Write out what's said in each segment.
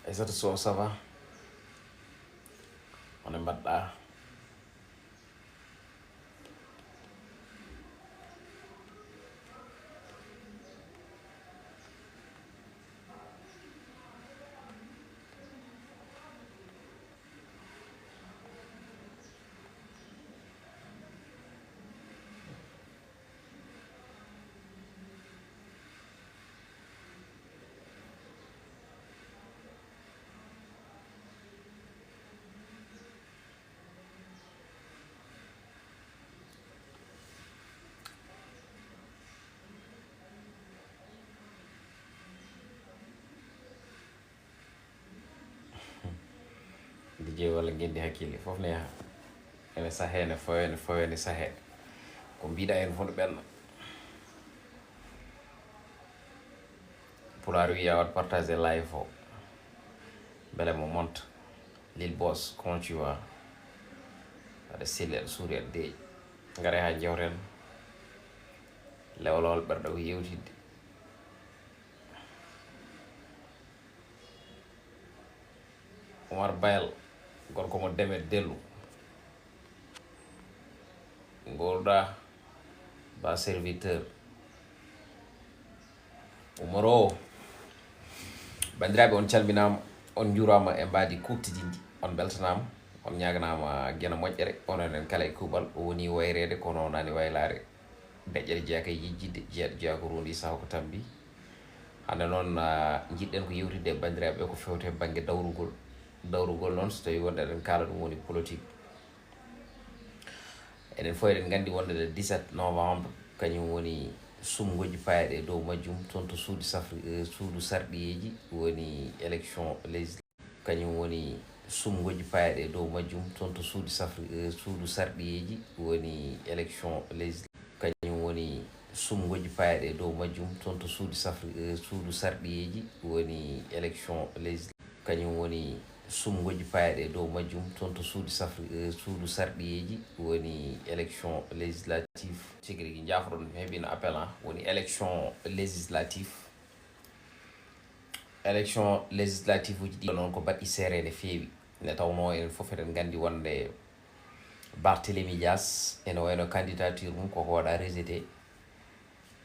Aïssata Sow, ça va? On est mbaɗɗa. DJ walla gendi hakkille fof ne yaha ene sahe ne foyo ne sahe ko mbiɗa en fof no ɓenna pulaar wiya wat partage live o beele mo monta lil boss comment tu vas aɗa selli aɗa suuri aɗa deeƴi ngara ha jewten lewlowol ɓerɗo ko yewtidde Omar Bayal gorko mo Demet Dellu ngolɗa ba serviteur Omaro bandiraɓe on calminama on jurama e mbadi kuftidindi on beltanama on ñaganama guena moƴƴere ononen kala e kuuɓal o woni wayrede kono nani waylare deƴƴere jeeyaka e yijjidde jeeɗo jeeya ko rondi saha ko tambi hande noon jiɗɗen ko yewtidde e bandiraɓe ko fewte banggue dawrugol noon so tawi wonde eɗen kaala ɗum woni politique enen fof eɗen gandi wonde le 17 novembre kañum woni sumgoji payaɗe e dow majjum toon to suudu sarɗiyeji woni élection législative kañum woni sumgoji payaɗe e dow majjum toon to suudu sarɗiyeji woni élection législative kañum woni sumgoji payaɗe e dow majjum toon to suudu sarɗiyeji woni élection législative kañum woni sumgoji payaɗe e dow majjum toon to suudu sarɗiyeji woni élection législative tigi rigui jafoɗon mi heeɓino appel woni élection législative uji ɗi noon ko baɗɗi seerede feewi nde tawno enen foof eɗen gandi wonde Barthélémy Dias ene wayno candidature mum koko waɗa rejeté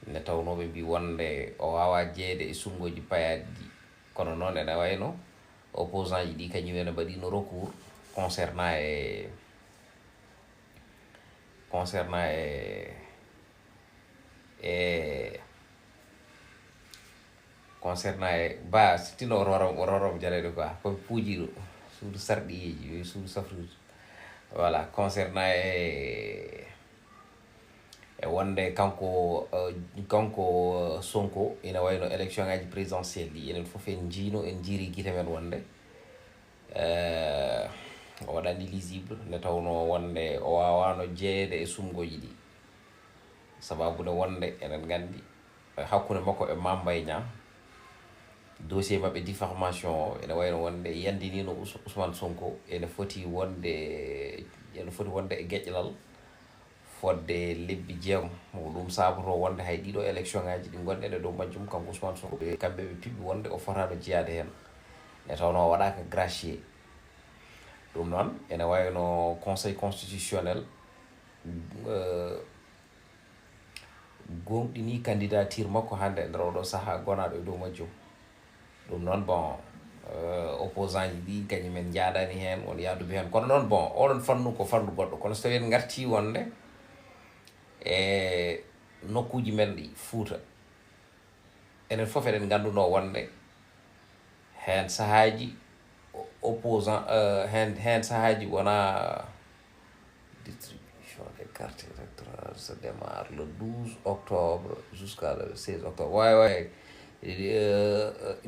nde tawno ɓe mbi wonde o wawa jeeyde e sumgoji payaɗi ɗi kono noon ene wayno opposant ji ɗi kañum ene mbaɗino recours concernant e ba tino o rorom jalede quoi koye puujiɗo suudu sarɗiyeji suudu safruji voilà concernant e wonde kanko Sonko ina wayno élection ngaji présidentielle ɗi enen foof en jiiri guite men wonde o waɗani lisible nde tawno wonde o wawano jeeyede e sumgoji ɗi sababude wonde enen gandi hakkude makko e Mame Mbaye Niang dossier mabɓe diffamation o ene wayno wonde yandinino Ousmane Sonko ene foti wonde e gueƴƴalal fodde lebbi jeegom ɗum saboto wonde hay ɗiɗo élection ngaji ɗi gonɗen e dow majjum kanko Ousmane Sonko kamɓe ɓe piɓɓi wonde o fotano jeyade hen e tawno o waɗaka gracier ɗum noon ene wayno conseil constitutionnel gonɗini candidature makko hande e nder oɗo saaha gonaɗo e dow majjum ɗum noon bon opposant ji ɗi kañumen jaadani hen won yaadude hen kono noon bon oɗon fannu ko fannu goɗɗo kono so tawi en garti wonde e nokkuji men ɗi fouta enen foof eɗen ganduno wonde hen sahaji opposant hen sahaji wona distribution des cartes électorales se démarre le 12 octobre jusqu'à le 16 octobre way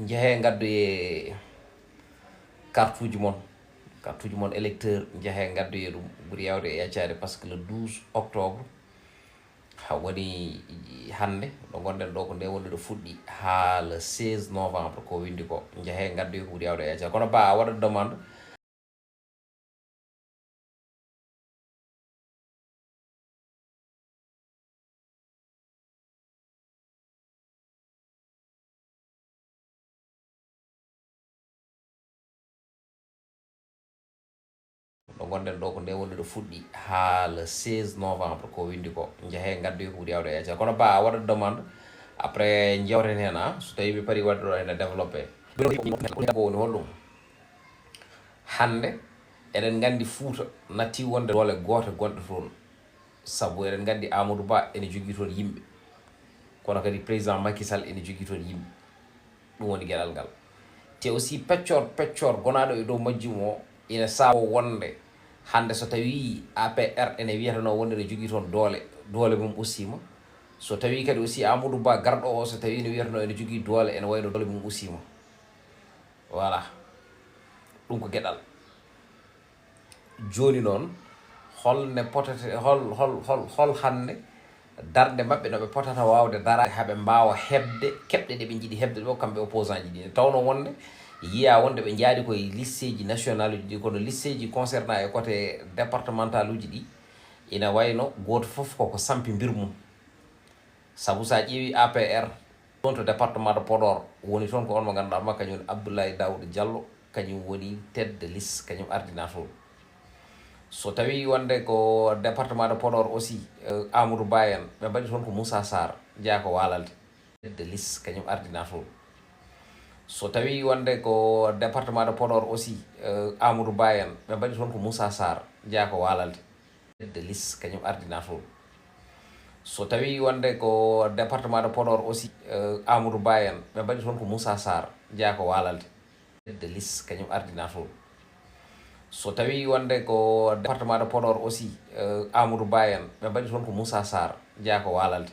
jeehe gaddoye carte uji mon électeur jeehe gaddoye ɗum ɓuuri yawde e yaccade par ce que le 12 octobre ha woni hande ɗo gonɗen ɗo ko nde woni ɗo fuɗɗi ha le 16 novembre ko windi ko jeehe gaddoye ko ɓuuri yawde e yaccade kono ba a waɗat demande gonden ɗo ko nde wonde ɗo fuɗɗi ha le 16 novembre ko windi ko jeehe gaddoy ko ɓuuri yawde yacca kono ba waɗa demande après jewten hen so tawi ɓe paari wadde ɗo ene développé ko woni holɗum hande eɗen gandi Fouta natti wonde doole goto gonɗo toon saabu eɗen gandi Amadou Ba ene jogui toon yimɓe kono kadi président Macky Sall ene jogui toon yimɓe ɗum woni gueɗal ngal te aussi peccor gonaɗo e dow majjum o ina sawo wonde hande so tawi APR ene wiyatano wonde ne jogui toon doole mum ussima so tawi kadi aussi Amadou Ba garɗo o so tawi ne wiyatano ene jogui doole ene wayno doole mum ussima voilà ɗum ko gueɗal joni noon holne potete hol hande darde mabɓe no ɓe potata wawde darade haɓe mbawa hebde keɓɗe ɗe ɓe jiiɗi hebde ɗo kamɓe opposant ji ɗi tawno wonde yiya wonde ɓe jaadi koye listeji national uji ɗi kono listeji concernant e côté départemental uji ɗi ina wayno goto foof koko sampi mbir mum saabu sa ƴeewi APR ɗon to département de Podor woni toon ko on mo ganduɗa ma kañum woni Abdoulaye Daouda Diallo kañum woni tête de liste kañum ardina toon so tawi wonde ko département de Podor aussi Amadou Ba en ɓe mbaɗi toon ko Moussa Sarr jeeya ko walalde tête de liste kañum ardina toon so tawi wonde ko département de Podor aussi Amadou Ba en ɓe mbaɗi toon ko Moussa Sarr jeeya ko walalde tête de liste kañum ardina toon so tawi wonde ko département de Podor aussi Amadou Ba en ɓe mbaɗi toon ko Moussa Sarr jeeya ko walalde tête de liste kañum ardina toon so tawi wonde ko département de Podor aussi Amadou Ba en ɓe mbaɗi toon ko Moussa Sarr jeeya ko walalde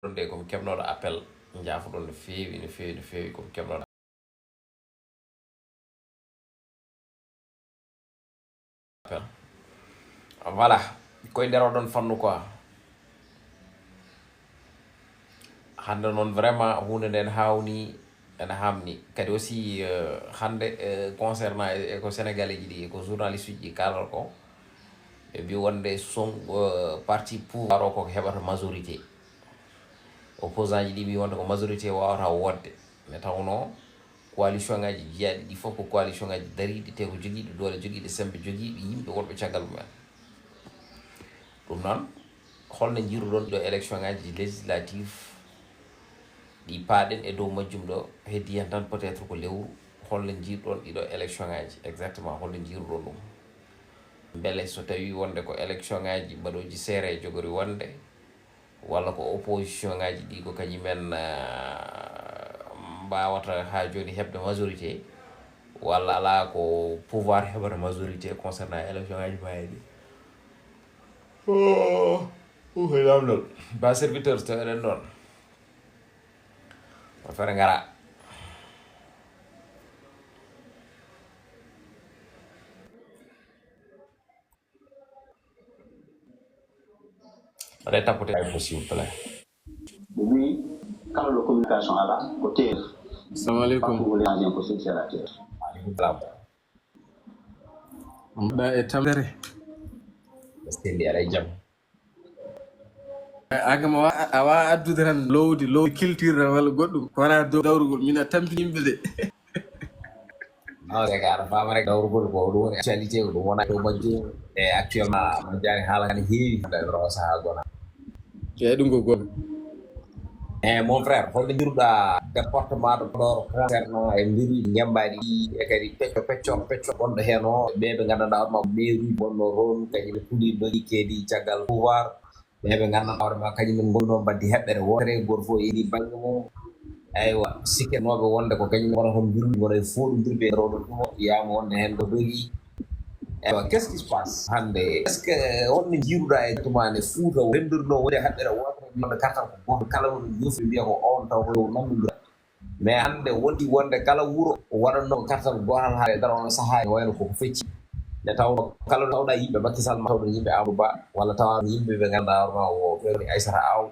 ɗon de komi keɓnoɗo appel jaafoɗon no feewi komi keɓnoɗo appel voilà koye nder oɗon fannu quoi hande noon vraiment hunde nden hawni ene hamni kadi aussi hande concernant e ko sénégalais ji ɗi ko journaliste uji ɗi kalata ko ɓe mbi wonde son parti pouvoir o koko heɓata majorité opposant ji ɗi mbi wonde ko majorité wawata wodde mais tawno coalition ngaji jeeyaɗi ɗi fof ko coalition ngaji dariɗi te ko joguiɗi doole joguiɗi sembe joguiɓe yimɓe wonɓe caggal mumen ɗum noon holno jiiruɗon ɗo élection ngaji législative ɗi paaɗen e dow majjum ɗo heddi hen tan peut être ko lewru holno jiiruɗon ɗiɗo élection ngaji exactement holno jiiruɗon ɗum beele so tawi wonde ko élection ngaji mbaɗoji seere jogori wonde walla ko opposition ngaji ɗi ko kañumen mbawata ha joni heɓde majorité walla ala ko pouvoir heɓata majorité concernant élection ngaji mayeɗi koye lamdol ba serviteur so eɗen ɗon o fere ngara waɗe tapote ay possible plaît oui kala ɗo communication ala ko teer Assalamu alaikum. partout les agents possible c'est la terre salam Mbaɗa e tamdere. sendi aɗa jaam Agama awa addude tan lowdi culture walla goɗɗum ko wona dow dawrugol min a tampini yimɓe de. non c'est que aɗa fama rek dawrugol ko ɗum woni actualité ko ɗum wona dow majjum e actuellement no jaari haala kane heewi hande ɗo saaha gona Eyyi ɗum ko goto. mon frère holno jiruɗa département de Podor concernant e mbiri jembaɗi ɗi e kadi pecco gonɗo hen o ɓe ɓe gandanɗa hoorema ko mairie bonno ron kañum puuli dogi keedi caggal pouvoir ɓe ɓe gandanɗa hoorema kañumen gonno mbaddi heɓɓere wotere goto foof yiɗi banggue mum aywa sikkenoɓe wonde ko kañum wona toon mbirɗi gona e foɗodirɓe rowɗo ɗum yiyama wonde hen ko dogi aywa qu'est ce qui se passe hande est ce que holno jiruɗa exactement ne Fouta rendirno woni haɓɓere wotere wonde kartal ko goto kala wono jofi mbiya ko on taw ko namdodira mais hande wondi wonde kala wuuro waɗanno kartal gotal ha e dar on saaha e wayno koko fecci nde tawno kala tawɗa yimɓe Macky Sall ma tawɗon yimɓe Amadou Ba walla tawaɗo yimɓe ɓe ganduɗa hoorema o fewni Aissata Aw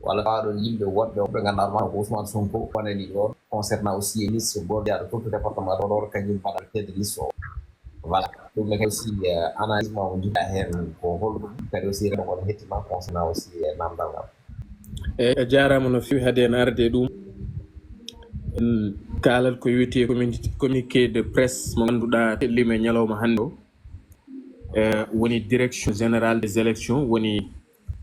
walla tawaɗon yimɓe wonɓe ɓe ganduɗa hoorema ko Ousmane Sonko wonani ɗon concernant aussi e liste goɗɗo tout le département de Podor kañum mbaɗa tedde liste o voilà ɗum ne kadi aussi analyse ma mo jiɗɗa hen ko holɗum kadi aussi reɗo on hettima concernant aussi e namdal ngal Eyyi a jarama no fewi haade en arde ɗum en kalat ko wiyete communiqué de presse mo ganduɗa tellima e ñalawma hande o woni direction générale des élections woni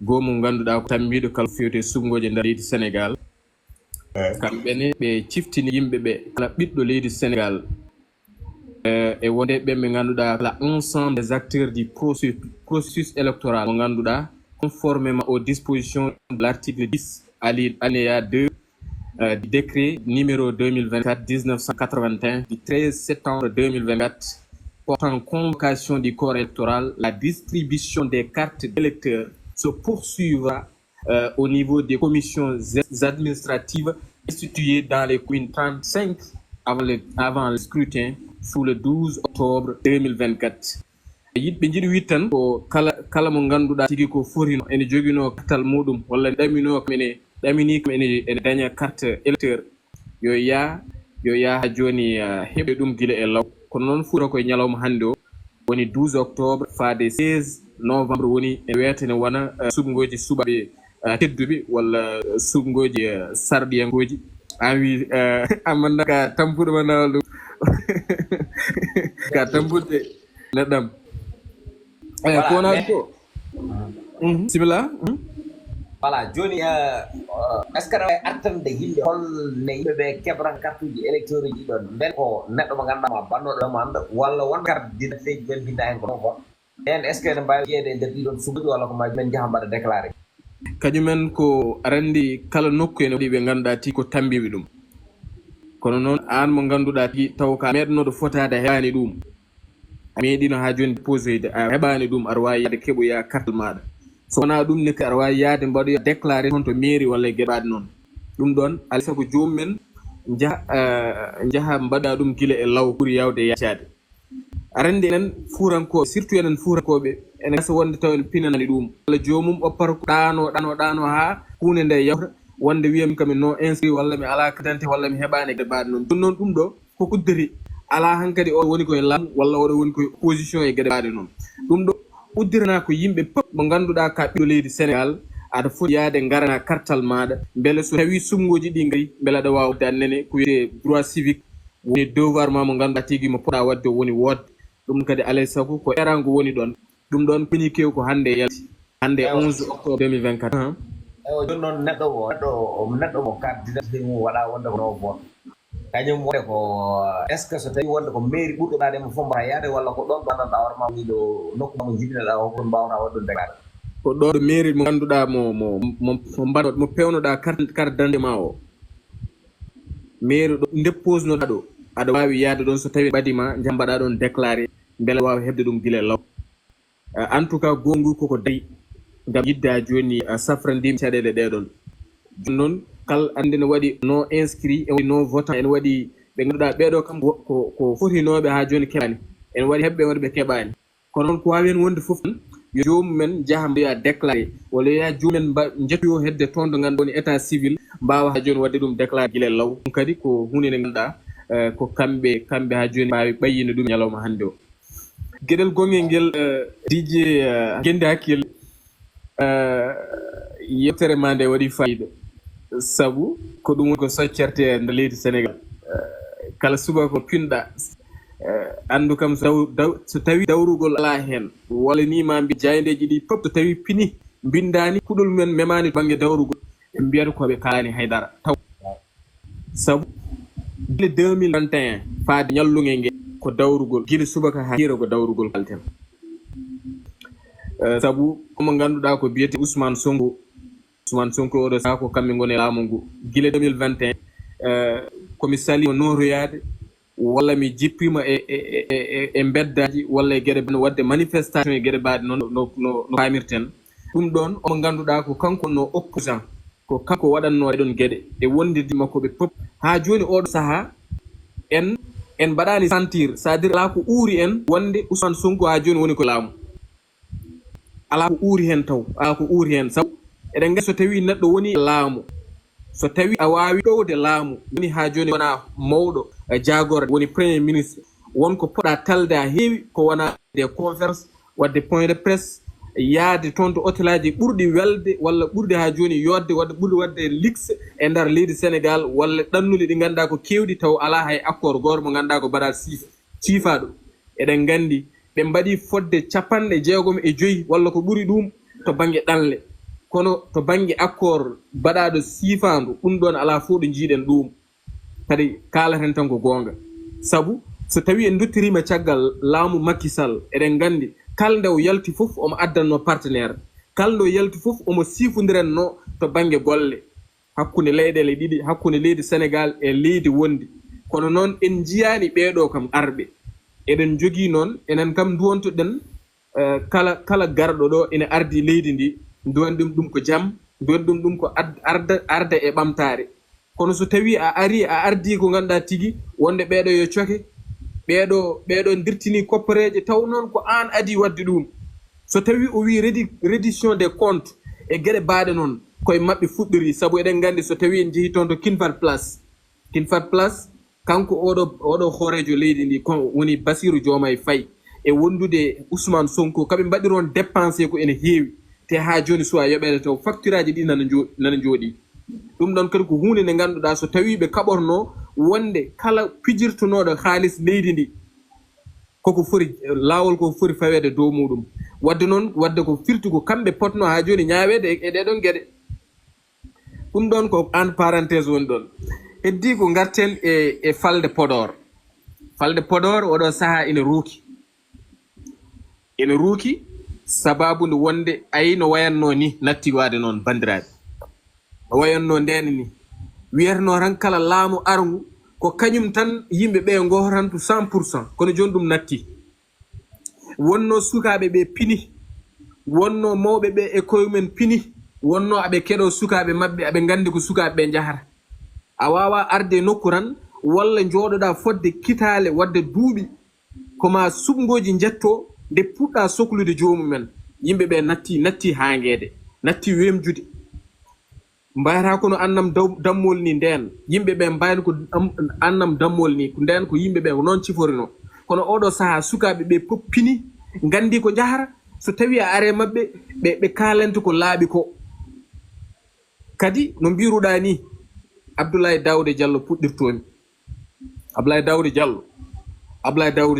gomo ganduɗa ko tambiɗo kala fewte sumgoje nder leydi Sénégal kamɓene ɓe ciftini yimɓe ɓe kala ɓiɗɗo leydi Sénégal e wonde ɓe ɓe ganduɗa kala ensemble des acteurs du processus électoral mo ganduɗa conformément aux dispositions de l'article 10 alinéa 2 du décret numéro 2024-1981 du 13 septembre 2024 portant convocation du corps électoral. La distribution des cartes d'électeurs se poursuivra au niveau des commissions administratives instituées dans les communes 35 avant le scrutin sous le 12 octobre 2024. yiɗɓe jiɗi wittan ko kala mo ganduɗa tigi ko forino ene joguino kartal muɗum walla ɗamino ɗamini kam ene daña carte électeur yo yaa ha joni heɓe ɗum guila e law kono noon fuura koye ñalawma hannde o woni 12 octobre faade 16 novembre woni e wiyete ne wona subgoji suɓaɓe tedduɓe walla subgoji sarɗiyankoji an wi amanda ka tampuɗo ma nawal ɗum ka tampuɗe neɗɗam ko wona ko simila voilà joni est ce que aɗa wawi artande yimɓe holne yimɓeɓe keɓran kartuji électeur uji ɗon nden ko neɗɗo mo ganduɗama bannoɗo anda walla won carte d'identité ji ɓen binda hen ko non fon en est ce que ne mbawi jeeyede e nder ɗiɗon suuɓi walla ko mbawi men jaaha mbaɗa déclaré kañumen ko arandi kala nokku ene waɗi ɓe ganduɗa ti ko tambiɓe ɗum kono noon an mo ganduɗa ti taw ka meɗnoɗo fotade heɓani ɗum a meeɗino ha joni déposéde a heɓani ɗum aɗa wawi yaade keɓoya carte maɗa so wona ɗum ne aɗa wawi yaade mbaɗoya déclaré toon to mairie walla e gueɗaɗe noon ɗum ɗon alay saago jomumen jaaha mbaɗa ɗum guila e law ɓuuri yawde yaccade arande enen fuurankoɓe surtout enen fuurankoɓe ene gasa wonde taw en pinanani ɗum walla jomum oppata ko ɗano ha hunde nde yawta wonde wiyami kami non inscrit walla mi ala carte walla mi heɓani e gueɗe noon ɗum noon ɗum ɗo koko uddiri ala hankkadi o woni koye laamu walla oɗo woni koye opposition e gueɗe baɗe noon ɗum ɗo uddirana ko yimɓe pop mo ganduɗa ka ɓiɗɗo leydi Sénégal aɗa foti yaade garana kartal maɗa beele so tawi sumgoji ɗi gari beele aɗa wawa wadde annene ko wiyete droit civique woni devoir ma mo ganduɗa tigui mo poɗa wadde woni wodde ɗum kadi alay saago ko erango woni ɗon ɗum ɗon communiqué ko hande yalti hande 11 octobre 2024 ewo joni noon neɗɗo mo carte d'identité mum waɗa wonde ko no vote kañum wonde ko est ce que so tawi wonde ko mairie ɓurɗo ɗademo fof mbata yaade walla ko ɗon ɓandanɗa warma wiɗo nokku mo jiɗinoɗa o ko mbawata wadde déclaré ko ɗo ɗo mairie mo ganduɗa mo pewnoɗa carte d'identité ma o mairie ɗo dépposenoɗa ɗo aɗa wawi yaade ɗon so tawi ɓadima jambaɗa ɗon déclaré beele wawa hebde ɗum guila law en tout cas gongu koko dayi ngam yidda joni safrandima caɗele ɗeɗon joni noon kala ande ne waɗi non inscrit e waɗi non votant ene waɗi ɓe ganduɗa ɓeɗo kam ko fotinoɓe ha joni keɓani ene waɗi heɓɓe waɗi ɓe keɓani kono noon ko wawi hen wonde foof tan yo jomumen jaaha mbiya déclaré walla ya jomumen jettoyo hedde toon ɗo ganduɗa woni état civil mbawa ha joni wadde ɗum déclaré guila law ɗum kadi ko hunde nde ganduɗa ko kamɓe ha joni mbawi ɓayyino ɗum ñalawma hande o gueɗel gongel ngel DJ guende hakkille yewtere ma nde waɗi fayida sabu ko ɗum woni ko soccerte e nder leydi Sénégal kala suba ko pinɗa andu kam so tawi dawrugol ala hen walla ni ma mbi jayndeji ɗi pop so tawi pini bindani kuɗol men memani banggue dawrugol ɓe mbiyata koɓe kalani haydara taw sabu gile 2021 faade ñallugel ngel ko dawrugol guila subaka ha hira ko dawrugol kalten sabu omo ganduɗa ko biyete Ousmane Sonko oɗo saa ko kamɓe goni laamu ngu guila 2021 komi salima noroyade walla mi jippima e beddaji walla e gueɗe wadde manifestation e gueɗe mbaɗe noon no famirten ɗum ɗon omo ganduɗa ko kanko no opposant ko kanko waɗanno ɗon gueɗe e wondidi makkoɓe pop ha joni oɗo saaha en mbaɗani sentir c'est à dire ala ko uuri en wonde Ousmane Sonko ha joni woni ko laamu ala ko uuri hen taw ala ko uuri hen sabu eɗen gandi so tawi neɗɗo woni laamu so tawi a wawi ɗowde laamu woni ha joni wona mawɗo jagorde woni premier ministre wonko poɗa talde ha heewi ko wona des conférences wadde point de presse yaade toon to hôtel aji ɓurɗi welde walla ɓurɗi ha joni yodde ɓurɗi wadde luxe e nder leydi Sénégal walla ɗannuɗi ɗi ganduɗa ko kewɗi taw ala hay accord goto mo ganduɗa ko mbaɗa siifaɗo eɗen gandi ɓe mbaɗi fodde 65 walla ko ɓuri ɗum to bange ɗanle kono to bange accord baɗaɗo sifandu ɗum ɗon ala fof ɗo jiiɗen ɗum kadi kalaten tan ko gonga sabu so tawi en duttirima caggal laamu Macky Sall eɗen gandi kala nde o yalti fof omo addanno partenaire kala nde o yalti fof omo sifodiranno to bange golle hakkunde leyɗele ɗiɗi hakkunde leydi Sénégal e leydi wondi kono noon en jiyani ɓeeɗo kam arɓe eɗen jogii noon enen kam duwontoɗen kala garɗo ɗo ene ardi leydi ndi duwanɗum ɗum ko jam duwanɗum ɗum ko arda e ɓamtare kono so tawi a ardi ko ganduɗa tigui wonde ɓeeɗo yo coke ɓeeɗo dirtini koppareje taw noon ko an adi wadde ɗum so tawi o wi reddition des comptes e gueɗe baaɗe noon koye mabɓe fuɗɗori saabu eɗen gandi so tawi en jeehi toon to Kinfat Place kanko oɗo hoorejo leydi ndi ko woni Bassirou Diomaye Faye e wondude Ousmane Sonko kaɓe mbaɗiron dépensé ko ene heewi te ha joni suwa yoɓede taw facture aji ɗi nana jooɗi ɗum ɗon kadi ko hunde nde ganduɗa so tawi ɓe kaɓorno wonde kala pijirtonoɗo haalis leydi ndi koko foti laawol ko foti fawede dow muɗum wadde ko firti ko kamɓe potno ha joni ñaawede e ɗeɗon gueɗe ɗum ɗon ko en parenthèse woni ɗon heddi ko garten e falde Podor oɗo saaha ene ruuki sababu nde wonde ayi no wayanno ni natti wade noon bandiraɓe no wayanno ndene ni wiyatno tan kala laamu arngu ko kañum tan yimɓeɓe gohotanto 100% kono joni ɗum natti wonno sukaɓe ɓe pini wonno mawɓeɓe e koyemumen pini wonno aɓe keɗo sukaɓe mabɓe aɓe gandi ko sukaɓe ɓe jahata a wawa arde nokku tan walla jooɗoɗa fodde kitale wadde duuɓi koma subgoji jetto nde puɗɗa sohlude jomumen yimɓeɓe natti hangede natti wemjude mbayata kono annam dammol ni nden yimɓeɓe mbayno ko annam dammol ni nden ko yimɓeɓe noon ciforino kono oɗo saaha sukaɓe ɓe poppini gandi ko jahara so tawi a are mabɓe ɓe kalante ko laaɓi ko kadi no mbiruɗa ni Abdoulaye Daouda Diallo puɗɗirtomi Abdoulaye Daouda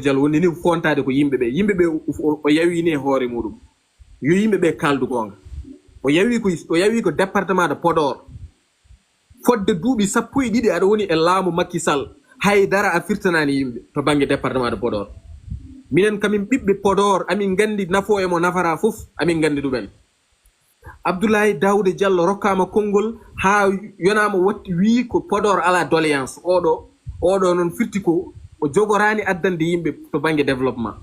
Diallo woni ni fontade ko yimɓeɓe o yawini e hoore muɗum yo yimɓeɓe kaldu gonga o yawi ko département de Podor fodde duuɓi 12 aɗa woni e laamu Macky Sall haydara a firtanani yimɓe to banggue département de Podor minen kamin ɓiɓɓe Podor amin gandi nafo emo nafara fof amin gandi ɗumen Abdoulaye Daouda Diallo rokkama konngol ha yonama wi ko Podor ala doléance oɗo noon firti ko o jogorani addande yimɓe to banggue développement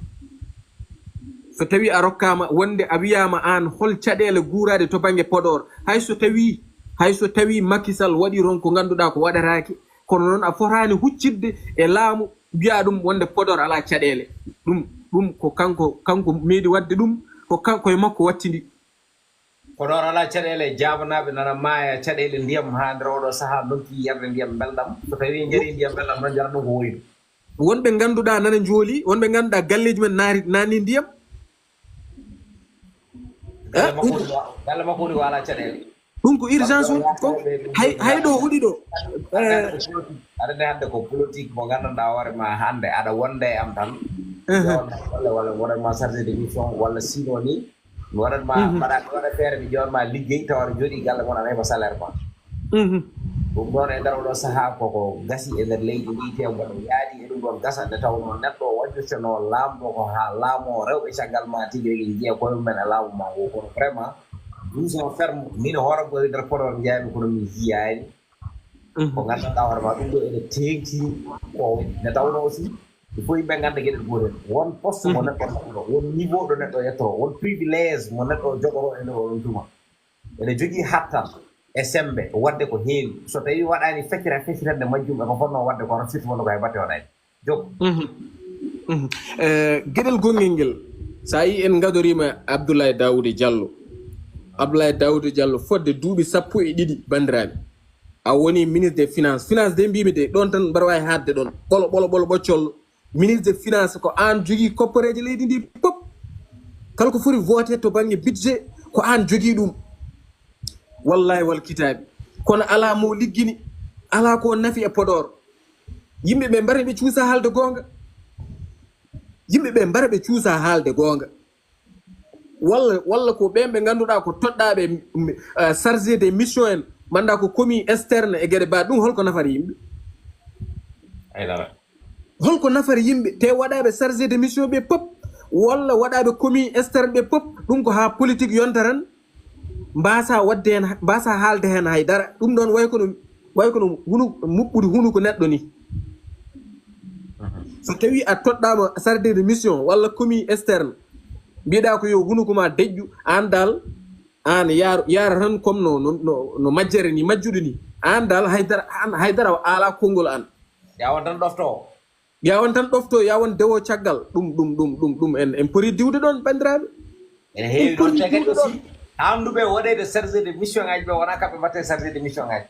so tawi a rokkama wonde a wiyama an hol caɗele guurade to banggue Podor hayso tawi Macky Sall waɗi ron ko ganduɗa ko waɗatake kono noon a fotani huccidde e laamu mbiya ɗum wonde Podor ala caɗele ɗum ko kanko meeɗi wadde ɗum ko kanko e makko wattidi Podor ala caɗele jabanaɓe nana maaya caɗele ndiyam ha nder oɗo saaha donki yarde ndiyam belɗam so tawi jari ndiyam belɗam noon jara ɗum ko woydu wonɓe ganduɗa nana jooli wonɓe ganduɗa galleji men nani ndiyam galle makko woni ko ala caɗele ɗum ko urgence on hayɗo huuɗi ɗo aɗa nde hande ko politique mo gandanɗa hoorema hande aɗa wonde e am tan walla waɗatma chargé de mission walla sino ni mi waɗatma waɗa feere mi jewatma liggey taw aɗa jooɗi galle moon aɗa heɓa salaire ma ɗum ɗon e nder oɗo saaha koko gasi e nder leydi ndi te mboɗo yaadi e ɗum ɗon gasa nde tawno neɗɗo wajjirteno laamɗo ko ha laamo rewɓe caggal ma tigui rigui jiiya koyemumen e laamu ma ngo kono vraiment douson ferme min hoore ko nder Podor jeyami kono mi jiyani ko gandanɗa hoorema ɗum ɗo ene tengti ko nde tawno aussi il faut yimɓe ganda gueɗel gotel won poste mo neɗɗo neɗɗo won niveau ɗo neɗɗo yettoo won privilège mo neɗɗo jogoro e nder oɗon tuma ene jogui hattan e sembe wadde ko heewi so tawi waɗani feccitande majjum e ko fonno wadde kono firti wonno ko hay batte waɗani jog gueɗel gongel ngel sa yi en gadorima Abdoulaye Daouda Diallo fodde duuɓi 12 bandiraɓe a woni ministre des finances de mbimi de ɗon tan mbaɗa wawi hadde ɗon ɓolo ɓoccollo ministre des finances ko an jogui koppareje leydi ndi pop kala ko foti voté to banggue budget ko an jogui ɗum wallahi wal kitabi kono ala mo liggini ala ko nafi e Podor yimɓe ɓe mbari ɓe cuusa haalde gonga yimɓe ɓe mbara ɓe cuusa haalde goonga walla ko ɓen ɓe ngannduɗaa ko toɗɗaaɓe chargé des mission en mannda ko commis externe e geɗe mbaa ɗum holko nafari yimɓe holko nafari yimɓe te waɗaaɓe chargé de mission ɓe pop walla waɗaaɓe commis externe ɓe pop ɗum ko haa politique yonta tan mbasa wadde hen mbasa haalde hen haydara ɗum ɗon way kono muɓɓude hunuko neɗɗo ni so tawi a toɗɗama chargé de mission walla commis externe mbiɗa ko yo hunuko ma deƴƴu an dal an yara tan comme no majjere ni majjuɗo ni an dal haydara ala konngol an yawan tan ɗofto yawan dewo caggal ɗum en pori diwde ɗon bandiraɓe ene heewi ɗon caggal aussi anduɓe waɗede chargé de mission ngaji ɓe wona kamɓe mbatte chargé de mission ngaji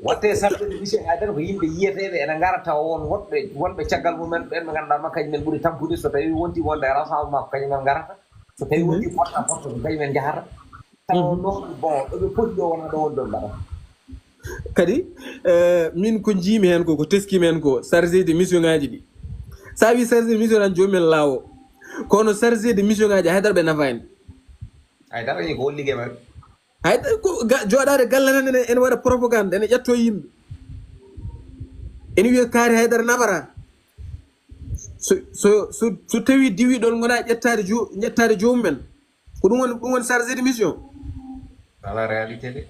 watte chargé de mission ngaji tan ko yimɓe yiyeteɓe ene ngara taw wonɓe caggal mumen ɓen ɓe ganduɗa ma kañumen ɓuuri tampude so tawi wonti wonde rassemblement ko kañumen garata so tawi wonti porta porte ko kañumen jahata taw noon bon ɗoɓe poti ɗo wona ɗo woni ɗon mbaɗa kadi min ko jiimi hen ko teskimi hen ko chargé de mission ngaji ɗi sa wi chargé de mission an jomumen laawo kono chargé de mission ngaji haydara ɓe nafa en haydara ni ko woni ligguey maɓɓe haydara ko joɗade galle tan ene waɗa propagande ene ƴetto yimɓe ene wiya kaari haydara nafata so tawi diwiɗol gona ƴettade jomumen ko ɗum woni chargé de mission ala réalité de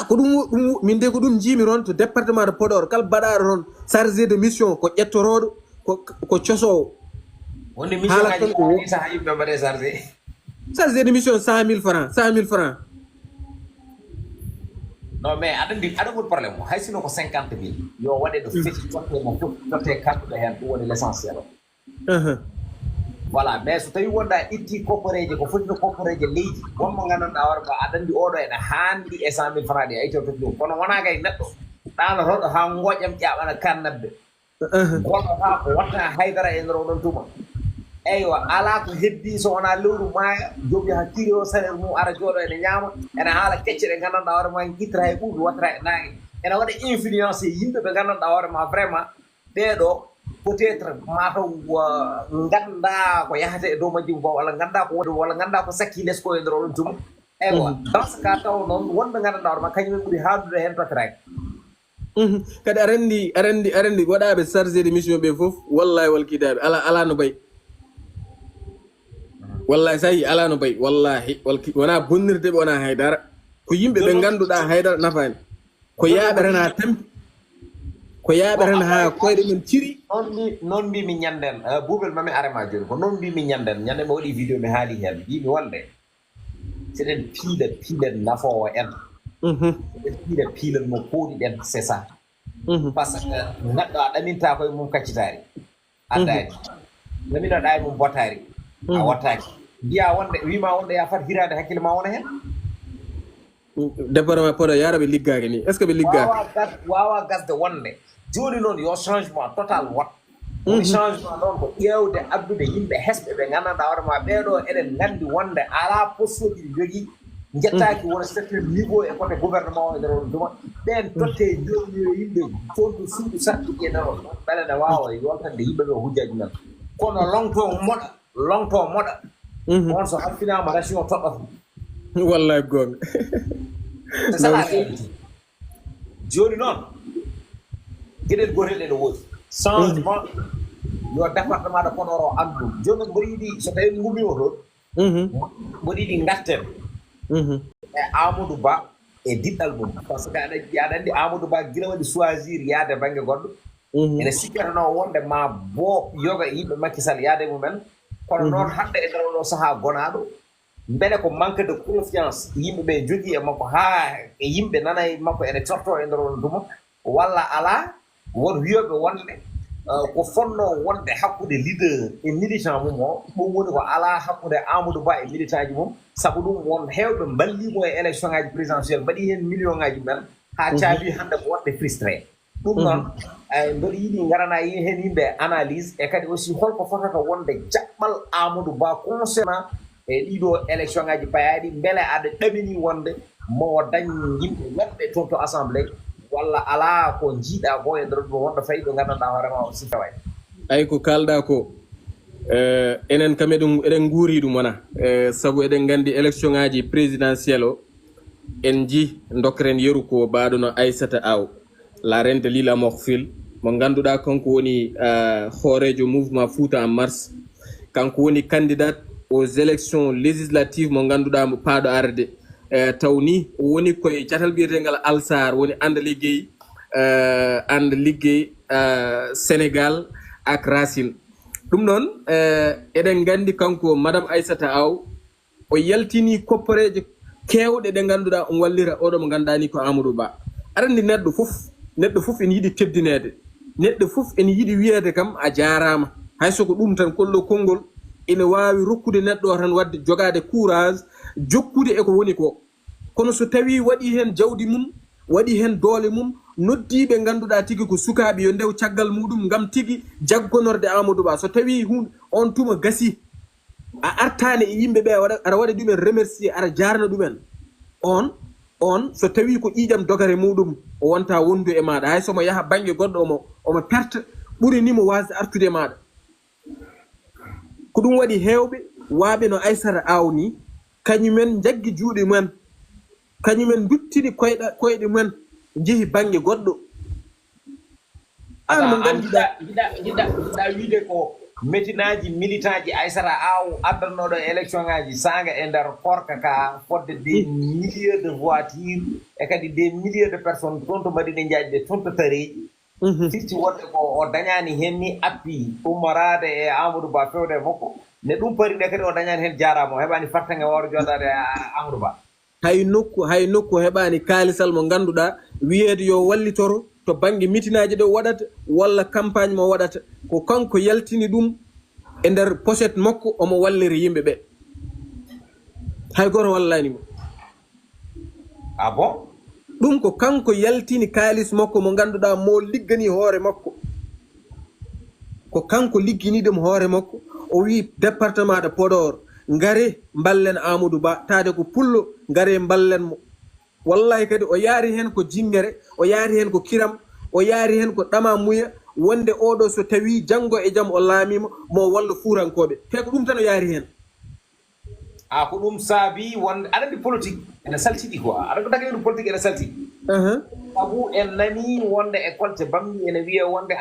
ko ɗum min de ko ɗum jiimi toon to département de Podor kala mbaɗaɗo toon chargé de mission ko ƴettoroɗo ko cosowo wonde mission ngaji saha yimɓe mbaɗe chargé de mission 100 000 francs non mais aɗa woni probléme o hay sino ko 50 000 yo waɗe ɗo feti tottemo fof totte kalɗuɗo hen ɗum woni l' essentiel o voilà mais so tawi wonɗa itti koppareje ko fotino koppareje leydi wonmo gandanɗa hoore ma aɗa andi oɗo ene handi e 100 000 francs ɗi a itti totti ɗum kono wona kay neɗɗo ɗanotoɗo ha goƴam ƴaɓana kannabbe goɗɗota ko watta haydara e nder oɗon tuma eywa ala ko heddi so wona lewru maya jogi ha tiri o salaire mum ara jooɗo ene ñaama ene haala kecce ɗe gandanɗa hoore ma guittata e ɓuuɓi wattata e naage ene waɗa influence yimɓe ɓe gandanɗa hoore ma vraiment ɓeɗo peut être mataw ganda ko yahata e dow majjum ko walla ganda ko woni walla ganda ko sakki less ko e nder oɗon tuma eywa dans ce cas taw noon wonɓe gandanɗa hoore ma kañumen ɓuuri haaldude hen tottiraki kadi arendi waɗaɓe chargé de mission ɓe foof wallahi walkidaɓe ala no bayi wallahi sayi ala no bayi wallahi wona bonnirdeɓe wona haydara ko yimɓe ɓe ganduɗa haydara nafani ko yaaɓe tan ha tampi ko yaaɓe tan ha koyɗe men ciri noon mbimi ñanden buubel mami arema joni ko noon mbimi ñanden ñande mi waɗi vidéo mi haali hen mbimi wonde seɗen piilen nafowo en seɗen piilen mo kooɗi ɗen c'est ça par ce que neɗɗo a ɗaminta koye mum kaccitari addani ɗaminoɗa e mum botari a wattaki mbiya wonde wima wonde ya fat hirade hakkille ma wona hen département Podor yaraɓe liggaki ni est ce que ɓe liggaki wawa gasde wonde joni noon yo changement total wat woni changement noon ko ƴewde addude yimɓe hesɓe ɓe gandanɗa hoore ma ɓeɗo eɗen gandi wonde ala postoji ɗi jogui jettaki wona certain niveau e côté gouvernement o e nder on duma ɓen totte jomniyo yimɓe tonto suudu sarɗiɗi e nder on ɓele ne wawa yoltande yimɓe ɓe hujjaji men kono longto moɗa on so harfinama ration toɗɗata wallahi gonga c'est ça la réalité joni noon gueɗel gotel ɗeɗo woodi changement yo département de Podor o andu ɗum joni noon mboɗo yiiɗi so tawi gummima toon mboɗo yiiɗi garten e Amadou Ba e diɗɗal mum par ce que aɗa andi Amadou Ba guila waɗi choisir yaade banggue goɗɗo ene sikkatano wonde ma bo yoga yimɓe Macky Sall yaade mumen kono noon hande e nder oɗo saaha gonaɗo beele ko manque de confiance yimɓeɓe jogui e makko ha e yimɓe nana e makko ene corto e nder on duma walla ala won wiyoɓe wonde ko fonno wonde hakkude leader e militant mum o ɗum woni ko ala hakkude Amadou Ba e militant ji mum saabu ɗum won hewɓe mballimo e élection ngaji présidentiel mbaɗi hen million ngaji men ha caabi hande ko waɗde frustré ɗum noon mbeɗa yiiɗi garana hen yimɓe analyse e kadi aussi holko fotata wonde jaɓɓal Amadou Ba concernant e ɗiɗo élection ngaji payaɗi beele aɗa ɗamini wonde mo dañ yimɓe wonɓe toon to assemblée walla ala ko jiiɗa ko e nder ɗum wonɗo fayi ɗo gandanɗa hoorema o si taway ay ko kalɗa ko enen kam eɗen guuri ɗum wona sabu eɗen nganndi élection ŋaji présidentiel o en ji dokren yeru ko baɗono Aissata Aw la reine de l'île à Morphil mo ngannduɗaa kanko woni hoorejo mouvement fouta en mars kanko woni candidate aux élections législatives mo ngannduɗaa mo paaɗo arde taw ni woni koye catal biyetengal alsar woni anda liggey Sénégal ak Racine ɗum noon eɗen nganndi kanko madame Aissata Aw o yaltini koppareje kewɗe ɗe ngannduɗaa on wallira oɗo mo ngannduɗaa ni ko Amadou Ba arandi neɗɗo fof ene yiɗi tebdineede neɗɗo fof ene yiɗi wiyeede kam a jaaraama hay soko ɗum tan kollo konngol ene waawi rokkude neɗɗo o tan wadde jogaade courage jokkude e ko woni ko kono so tawii waɗii heen jawdi mum waɗii heen doole mum noddiiɓe ngannduɗaa tigi ko sukaaɓe yo ndew caggal muɗum ngam tigi jaggonorde Amadou Ba so tawii hunde on tuma gasi a artaane e yimɓe ɓe aɗa waɗa ɗumen remercier aɗa jaarna ɗumen on so tawii ko ƴiiƴam dogare muɗum o wonta wondu e maɗa hay somo yaha baŋnge goɗɗo omo perte ɓuri ni mo wasde artude e maɗa ko ɗum waɗi heewɓe waaɓe no Aissata Aw ni kañumen jaggi juuɗe mumen kañumen duttini koyɗe mumen jehi baŋnge goɗɗo an mo ngannduɗa jiɗɗa wiide ko métinaji militant ji Aissata Aw addannoɗo élection ngaji sanga e nder korka ka fodde des milliers de voitures e kadi des milliers de personnes toon to mbaɗi ɗe jaaji ɗe toon to tareji firti wonde ko o dañani hen ni appui ummorade e Amadou Ba fewde e makko ne ɗum pari ɗe kadi o dañani hen jarama o heɓani fartange wawde jodade Amadou Ba hay nokku heɓani kaalisal mo ngannduɗa wiyeede yo wallitoro to baŋnge mitinaji ɗe waɗata walla campagne mo waɗata ko kanko yaltini ɗum e nder pochette makko omo walliri yimɓe ɓe hay goto wallanimo ah bon ɗum ko kanko yaltini kaalis makko mo ngannduɗa mo liggani hoore makko ko kanko ligginiɗum hoore makko o wi département de Podor ngare mballen Amadou Ba taade ko pullo ngare mballen mo wallahi kadi o yaari hen ko jingere o yaari hen ko kiram o yaari hen ko ɗama muya wonde oɗo so tawi janggo e jaam o laamima mo walla fuurankoɓe te ko ɗum tan o yaari hen ko ɗum saabi wonde aɗa andi politique ene saltiɗi quoi aɗa ko dagay ɗum politique ene saltiɗi sabu en nani wonde e kolte bammi ene wiye wonde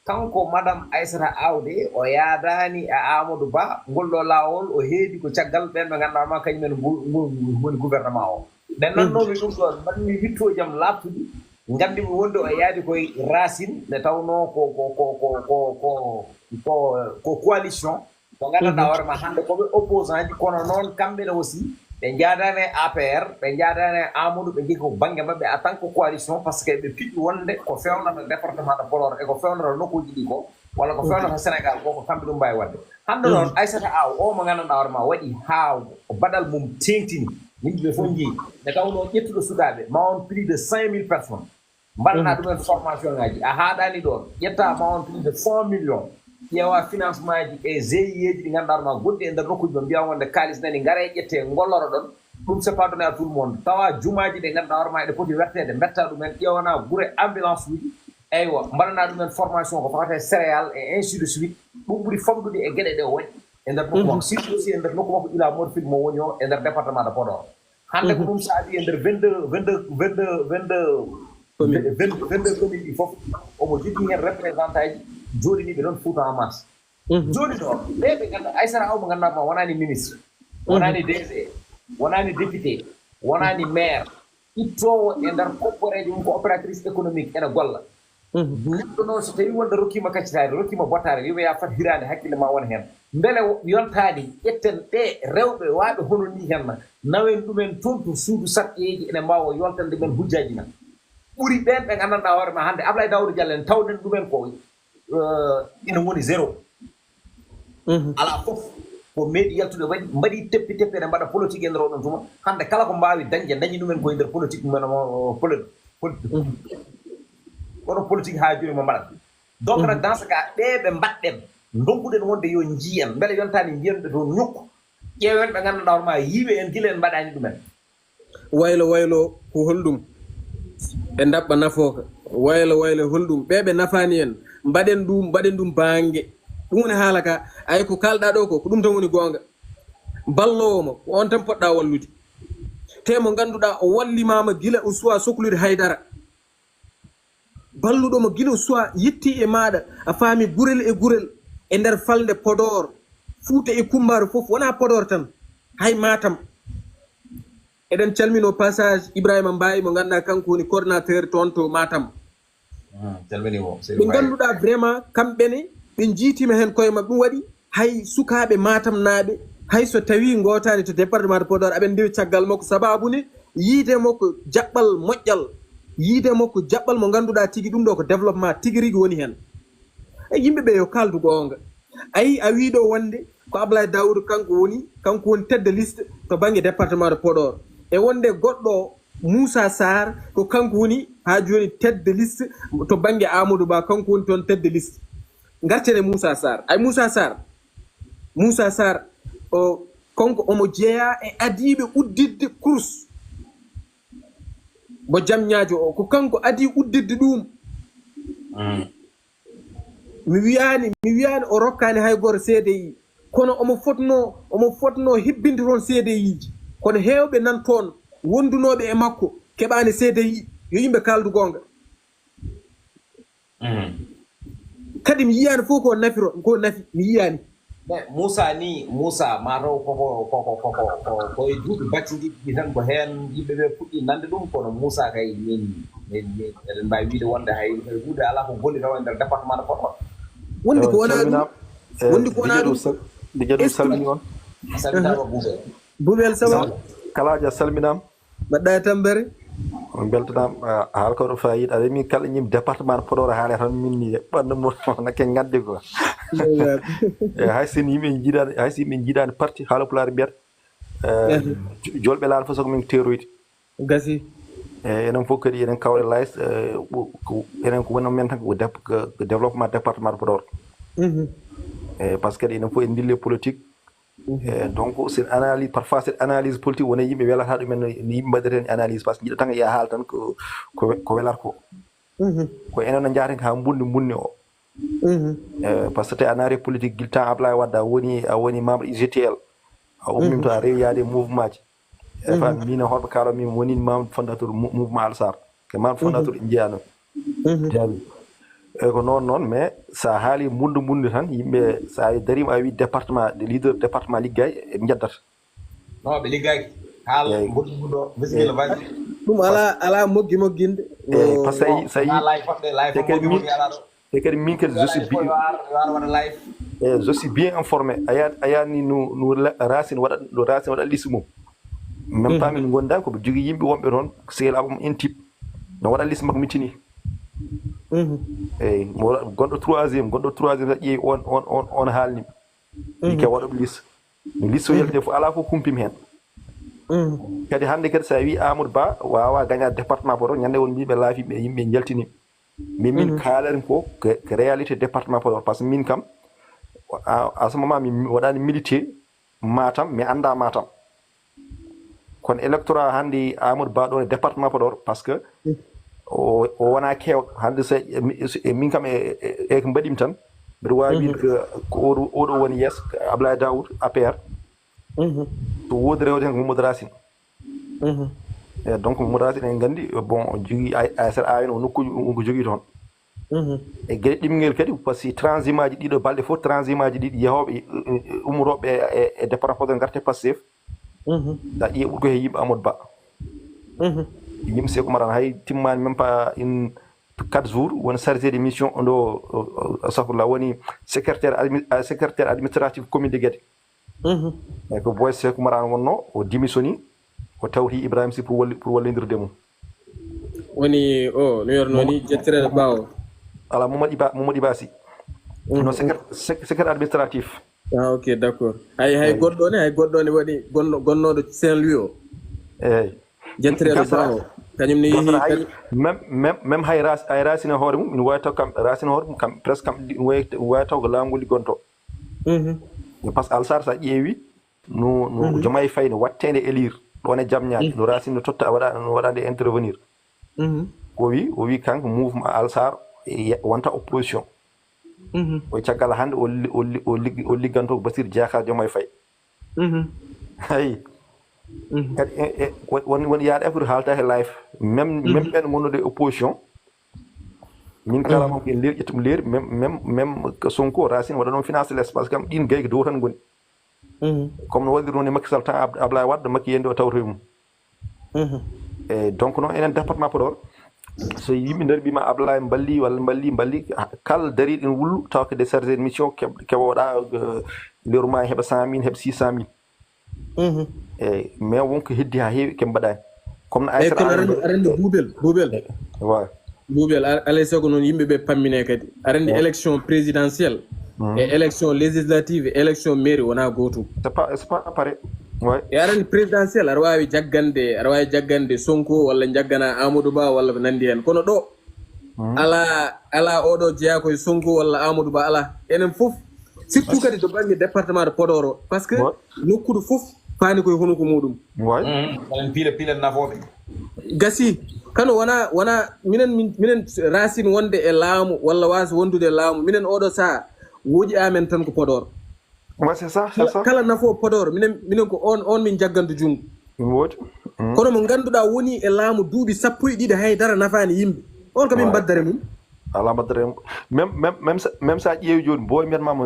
kanko madame Aissata Aw de o yaadani e Amadou Ba ngol ɗo laawol o heedi ko caggal ɓen ɓe ngannduɗaa ma kañumen woni gouvernement o nden nannomi ɗum ɗo mbaɗmi witto jam laaɓtuɗi nganndimi wonde o yaadi koye Racine nde tawno ko coalition ko nganndanɗaa hoore ma hannde koɓe opposant ji kono noon kamɓe ne aussi ɓe jaadani e APR ɓe jaadani e Amadou ɓe jii ko baŋnge maɓɓe en tant que coalition par ce que ɓe piɗɗi wonde ko fewnata département de Podor e ko fewnata nokkuji ɗi ko walla ko fewnata Sénégal ko kamɓe ɗum mbawi wadde hannde noon Aissata Aw o mo nganndanɗaa hoore ma waɗi haa baɗal mum teŋtini yimɓe fof jeeyi nde tawno ƴettuɗo sukaaɓe ma on plus de 5000 personnes mbaɗana ɗumen formation ngaji a haaɗani ɗon ƴetta ma on plus de 100 millions ƴeewa financement ji e GIE ji ɗi ngannduɗaa ma goɗɗi e ndeer nokkuji ɓe mbiya wonde kaalis nani ngare ƴette ngolloro ɗon ɗum c'est pas donné à tout le monde tawa jumaji ɗe ngannduɗaa hoore ma eɗe poti wertede mbetta ɗumen ƴeewana gure ambulance uji eywa mbaɗana ɗumen formation ko fawate céréal et ainsi de suite ɗum ɓuri famɗude e geɗe ɗe o waɗi e ndeer nokku makko surtout aussi e ndeer nokku makko ila morfil mo woni o e ndeer département de Podor hannde ko ɗum saabi e ndeer 22 commune ɗi fof omo jogii heen représentant ji jooɗiniɓe noon Fouta en mars jooni ɗo ɓe ɓe ngannduɗaa Aissata Aw mo ngannduɗaa ma wonaani ministre wonaani DG wonaani député wonaani maire ittoowo e ndeer kopporeeje mum ko opératrice économique ene golla neɗɗo noon so tawii wonde rokkiima kaccitaade rokkiima bottaare wiima ya fat hiraande hakkille ma wona heen mbele yontaani ƴetten ɗe rewɓe waaɓe hono ni henna nawen ɗumen toon to suudu sarɗeeji ene mbaawa yoltande men hujjaaji men ɓuri ɓen ɓe nganndanɗaa hoore ma hannde Ablaye Daouda Diallo en tawɗen ɗumen ko ina woni zéro alaa fof ko meeɗi yaltude waɗi mbaɗi teppi ene mbaɗa politique e ndeer oɗon tuma hannde kala ko mbaawi dañi ɗumen koye ndeer politique mumen kono politique haa jooni mo mbaɗat donc nag dans ce cas ɓe mbaɗɗen ndonkuɗen wonde yo njiyen mbele yontaani mbiyenɓe to ñukku ƴeewen ɓe nganndanɗaa hoore ma yiiɓe en gila en mbaɗaani ɗumen waylo ko holɗum ɓe daɓɓa nafooka waylo holɗum ɓeɓe nafani en mbaɗen ɗum baange ɗum woni haala ka ay ko kalɗa ɗo ko ɗum tan woni gonga ballowo mo ko on tan poɗɗa wallude te mo ganduɗa o wallimama gila o suwa soklude haydara balluɗo mo gila o suwa yetti e maɗa a faami gurel e gurel e nder falde Podor Fouta e Kumbaru fof wona Podor tan hay Matam eɗen calmino passage Ibrahima Mbaye mo ganduɗa kanko woni coordinateur toon to Matam ɓe ganduɗa vraiment kamɓene ɓe jiitima hen koye mabɓe ɗum waɗi hay sukaɓe Matam naaɓe hay so tawi gotani to département de Podor aɓen ndewi caggal makko sababune yiide makko jaɓɓal moƴƴal yiide makko jaɓɓal mo ganduɗa tigui ɗum ɗo ko développement tigui rigui woni hen e yimɓeɓe yo kaldu gonga ayi a wiɗo wonde ko Ablaye Daoudou kanko woni tête de liste to banggue département de Podor e wonde goɗɗo Moussa Sarr ko kanko woni ha joni tête de liste to banggue Amadou Ba kanko woni toon tête de liste gartene Moussa Sarr ay Moussa Sarr o konko omo jeeya e adiɓe uddidde course mo jamñaajo o ko kanko adi uddidde ɗum mi wiyani o rokkani hay goto CDI kono omo fotno hebbinde toon CDI ji kono hewɓe nan toon wondunoɓe e makko keɓani CDI yo yimɓe kaldu gonga kadi mi yiyani fof ko nafi mi yiyani Moussa mataw ko e duuɓi bacciɗi tan ko hen yimɓeɓe puɗɗi nande ɗum kono Moussa kay min eɗen mbawi wiide wonde hay huude ala ko boni taw e nder département de Podor wondi ko wona ɗum ɗiga ɗum salmini on salminama Boubel sawa kalaja salminama mbaɗɗa e tampere on beltanama haalkoɗo fayida aɗa min kala ñim département de Podor haale tan minni ɓandu mo nakke gadde ko hay sin yimɓe jiiɗani parti haalapulaar mbiyata jolɓe laal fof soko min teroyde gasi enen fof kadi eɗen kawɗe lays enen ko woni men tan ko développement département de Podor par ce que kadi enen fof en dille politique donc c'est analyse parfois cette analyse politique wona yimɓe welata ɗumen no yimɓe mbaɗirten analyse par ce que jiɗa tan ya haal tan ko welata ko enen no jaaten ha bunni o par ce que a naari politique guil temps Ablaye Wade a woni membre UGTL a ummima to a rewi yaade mouvement ji e fa min hoɓe kaalo min woni membre fondateur mouvement Alsar ke membre fondateur jeyano jaabi e ko noon mais sa haali mundu tan yimɓe sa darima a wi département de leader département liggay e jaddata non ɓe liggaki haal mundu bisimilla basi ɗum ala mogginde par ce que sa yi kadi min kadi je suis bien informé ayani no Racine waɗa liste mum même pas min gonda koɓe jogui yimɓe wonɓe toon sehil abam intip no waɗa liste makko mitini eyyi gonɗo troisiéme sa ƴeewi on haalnimi ke waɗoɓe liste no liste o yaltide fof ala fof kumpimi hen kadi hande kadi sa wi Amadou Ba wawa gagnade département Podor ñande won mbiɓe laafiɓe yimɓe jaltinimi min kaalani ko réalité département Podor par ce que min kam à ce moment mi waɗani milité Matam mi anda Matam kono électorat hande Amadou Ba ɗo e département Podor par ce que o wona kewɗo hande so min kam e ko mbaɗimi tan mbiɗa wawi wiide ko oɗo woni yes Ablaye Daoud APR to woodi rewde hen ko Mamadou Racine donc Mamadou Racine en gandi bon jogui ASR awen o nokkuji ko jogui toon e gueɗe ɗimguel kadi par ce que transhumant ji ɗiɗo balɗe fof transhumant ji ɗiɗi yahoɓe umroɓe e département Podor garte Pastef sa ƴiye ɓuuri ko he yimɓe Amadou Ba yimɓe Sékou Maran hay timmani même pas une 4 jours woni chargé de mission ɗo safrla woni secrétaire administratif commune de Guédé e ko boy Sékou Maran wonno o démissionni o tawti Ibrahima Sy pour wallidirde mum woni o no yorno ni jettirede ɓawo ala Mamadou Iba Sy no secrétaire administratif ok d' accord hay goɗɗo ne waɗi gonnoɗo Saint-Louis o eyyi jettirede ɓawo kañum ne yeehi même hay Racine hoore mum ina wawi taw kam Racine hoore mum kam presque kam wawi taw ko laamgol liggonto par ce que Alsar sa ƴeewi no Diomaye Faye no wattede élire ɗon e jamñaade no Racine no totta no waɗande intervenir o wi kanko mouvement Alsar wonta opposition o caggal hande o ligganto Basir Diakar Diomaye Faye hay kadi won yaade effort haalta he live même ɓen gonnude opposition min kala mo ken leer ƴettum leer même Sonko Racine waɗa ɗon finance l' espace kam ɗin gayko dow tan goni comme no waɗiri noon e Macky Sall tan Abdoulaye Wade Macky yende o tawtoye mum e donc noon enen département Podor so yimɓe dari mbima Abdoulaye balli walla balli kala dariɗo en wullu taw ko des chargé de mission keɓoɗa lewru ma heɓa 100 000 heɓa 600 000 eyyi mais wonko heddi ha heewi ke mbaɗani comme no arende buubel wa buubel alay sago noon yimɓeɓe pammine kadi arende élection présidentielle e élection législative e élection mairie wona gotum c'est pas pareil ouais e arende présidentielle aɗa wawi jaggande Sonko walla jaggana Amadou Ba walla ko nandi hen kono ɗo ala oɗo jeeya koye Sonko walla Amadou Ba ala enen foof surtout kadi to banggue département de Podor o par ce que nokkuɗo foof faani koye hono ko muɗum enen piila nafoɓe gasi kano wona minen Racine wonde e laamu walla wasi wondude e laamu minen oɗo saaha woƴi amen tan ko Podor c'est ça kala nafo Podor minen ko on min jaggandu jungo woodi kono mo ganduɗa woni e laamu duuɓi 12 haydara nafani yimɓe on kamin baddare mum ala baddare même sa ƴeewi joni boy mbiyatmamo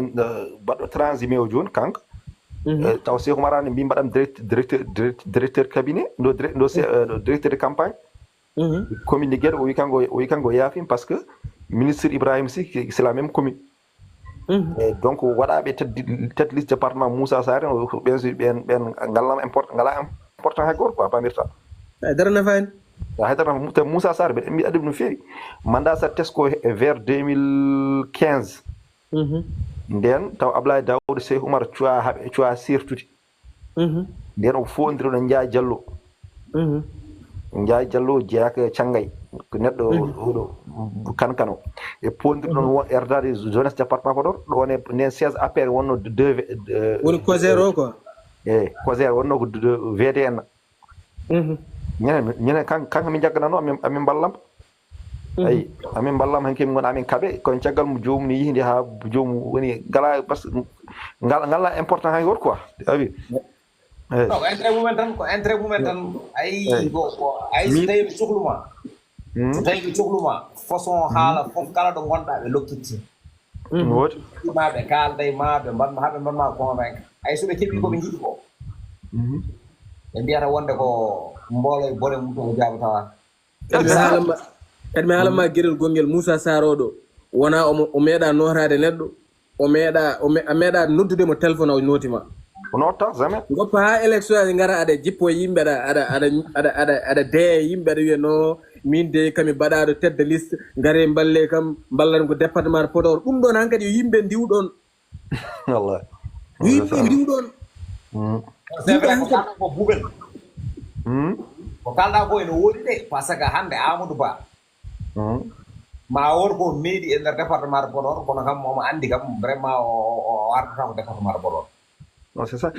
baɗɗo transhumé o joni kanko taw Cheikh Marane mbi mbaɗam directeur cabinet ɗo directeur de campagne commune de Guéɗe o wi kanko yaafim par ce que ministre Ibrahima Sy c'est la même commune donc waɗaɓe tête liste département Moussa Sarr ɓen ngala important hay goto quoi pamirta haydara nafani haydara Moussa Sarr ɓe mbi aɗum no feewi mandat sa tesko vers 2015 nden taw Abdoulaye Daouda Cheikh Oumar cuwa sertude nden o fondiri no Ndiaye Diallo jeeyaka Cangay ko neɗɗo oɗo kankano e pondiri ɗon won erdade jeunesse département Podor ɗon e nden 16 APR wonno woni COSER o quoi eyyi COSER wonno ko VDN ñene kanko min jagganano amin ballam ayi amin ballam hanke min gona amin kaaɓe kono caggal mo jomum ne yihinde ha jomum woni ngala par ce que ngala important hay goto quoi awi ko intérêt mumen tan ayi so tawi ɓe cohluma so tawi ɓe cohluma façon haala fof kala ɗo gonɗa ɓe lokkitti woodi maɓe kalda e maɓe haɓe mbanma convaincre ay so ɓe keeɓi koɓe jiiɗi ko ɓe mbiyata wonde ko mboolo e bone mum to ko jaaba tawa kadi mi haalanma gueɗel gonguel Moussa Sarr oɗo wona o meeɗa nootade neɗɗo a meeɗa noddudemo téléphone o nootima o notta jamais goppa ha élection aji gara aɗa jippo yimɓe aɗa deeya yimɓe aɗa wiya no min de kami mbaɗaɗo tête de liste gaare balle kam ballan ko département de Podor ɗum ɗon hankkadi yo yimɓe ndiwɗon wallahi yo yimɓe ndiwɗon c'est vrai ko buɓel ko kalɗa ko ene woodi de par ce que hande Amadou Ba ma won ko meeɗi e nder département de Podor kono kam omo andi kam vraiment o ardata ko département de Podor non c'est ça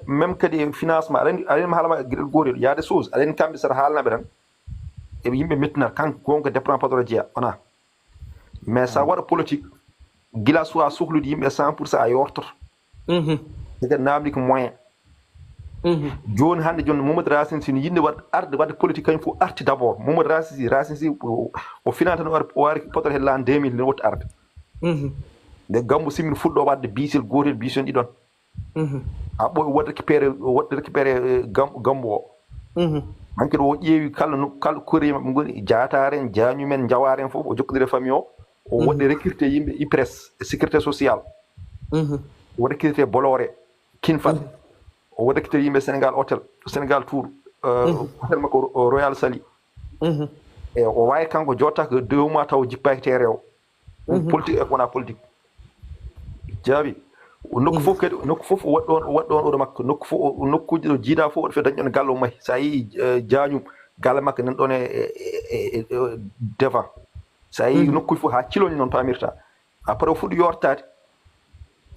même kadi financement aɗa haalama gueɗel gotel yaade chose aɗa kamɓe sata haalnaɓe tan eɓe yimɓe mettinata kanko gonko département Podor jeeya wona mais sa waɗa politique gila suwa sohlude yimɓe 100% a yortoto kadi namdi ko moyen joni hande joni Mamadou Racine Sy yinde wadde politique kañum fof arti d' abord Mamadou Racine Sy o finanta no o wari Podor he l'an 2000 ne wotti arde nde gambo simmin fuɗɗo wadde biisel gotel biisen ɗiɗon a ɓoy waɗde récupéré gambo o hanke ɗo o ƴeewi kala korima ɓe goni jatare en jañumen jaware en fof o jokkodiri famille o waɗi recruté yimɓe IPRES sécurité sociale o recruté Boloré Kinfat o waɗi recruté yimɓe Sénégal Tour hôtel makko Royal Sali e o wawi kanko jotta ko 2 mois taw jippaki terre o politique e wona politique jaabi nokku fof kadi nokku fof o waɗɗon oɗo makko nokkuji ɗo jiiɗa fof oɗo fe dañƴon galle o mahi sa yi jañum galle makko nan ɗon e devant sa yi nokkuji fof ha ciloñi noon pamirta après o fuɗɗi yortade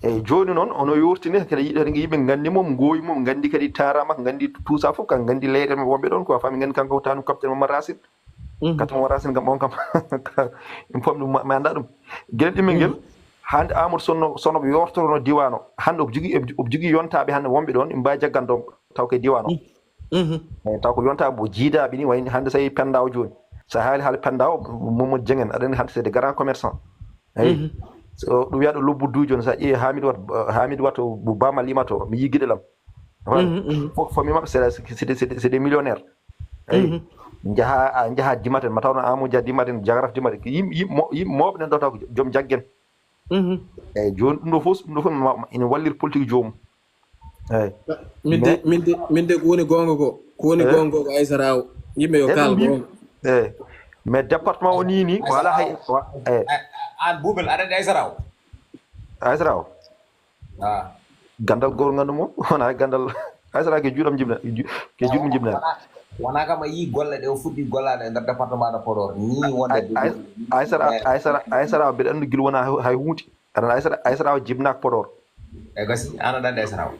eyyi joni noon ono yortini kadi yimɓe gandi mom gooyi mom gandi kadi tara makko gandi tout ça fof kan gandi leyɗele wonɓe ɗon quoi fami gandi kanko tanu capitaine Mamadou Racine katam racine gam on kam im fammi ma anda dum gel dimel gel hande amadou sonno be yortorono diwano hande ob jogi yontabe hande wombe don imba jaggandom taw ke diwano taw ko yonta bo jiidabe ni wayni hande say pendaw joni sa hal pendaw momo jengen adani hande c'est des grands commerçants ay so dum wiado lobbu dujon sa e hamid wato bu bama limato mi yigidelam fo mi mabbe c'est des millionnaires ay jaha dimaten matawno amu dimaten jagaraf dimaten yim mobe den do taw jom jaggen ay jon dum do ina wallir politique jom ay minde ko woni gonga ko woni gonga ko aysaraw yimbe yo kal gonga mais département o ni wala hay an bubel ada aysaraw gandal gor ngandu mo wona gandal aysaraw ke juudam jibna ke juudum jibna wana kama yi golle de o fuddi gollade nder département de Podor ni wonde aysaraw be andu gil wona hay hunti aysaraw jibnak Podor e gasi ana dan aysaraw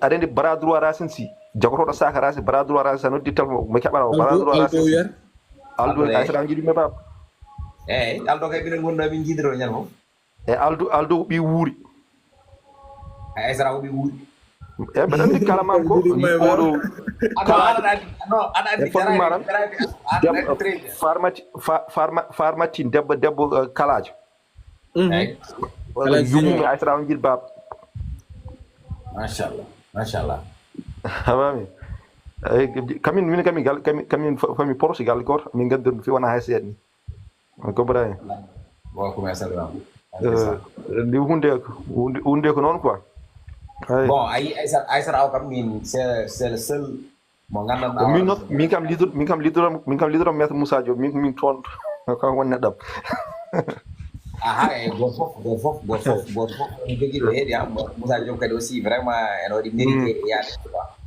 aren bras droit racine si jagoto saka racine bras droit racine noddi telmo mo kebara bras droit racine aldo aysaraw jidi me bab aldo kay bi ngondo bi jidiro nyalmo aldo bi wuri aysaraw bi wuri be dan kala mam ko odo farmati debbo kalajo yumu aysaraw jidi bab Mashallah. Hamami. Kamin fami Portugal gor min gaddu fi wana hayse ni. Ko bray. Bo ko masala. Li hunde ko non quoi. Bon, aysar aw kam min c'est le seul mo ngandam min kam lidoro maître Moussa Diop min ton ko wonna dab. Go fof jogi do hedi am Moussa Diop kadi aussi vraiment en wadi mérité yaade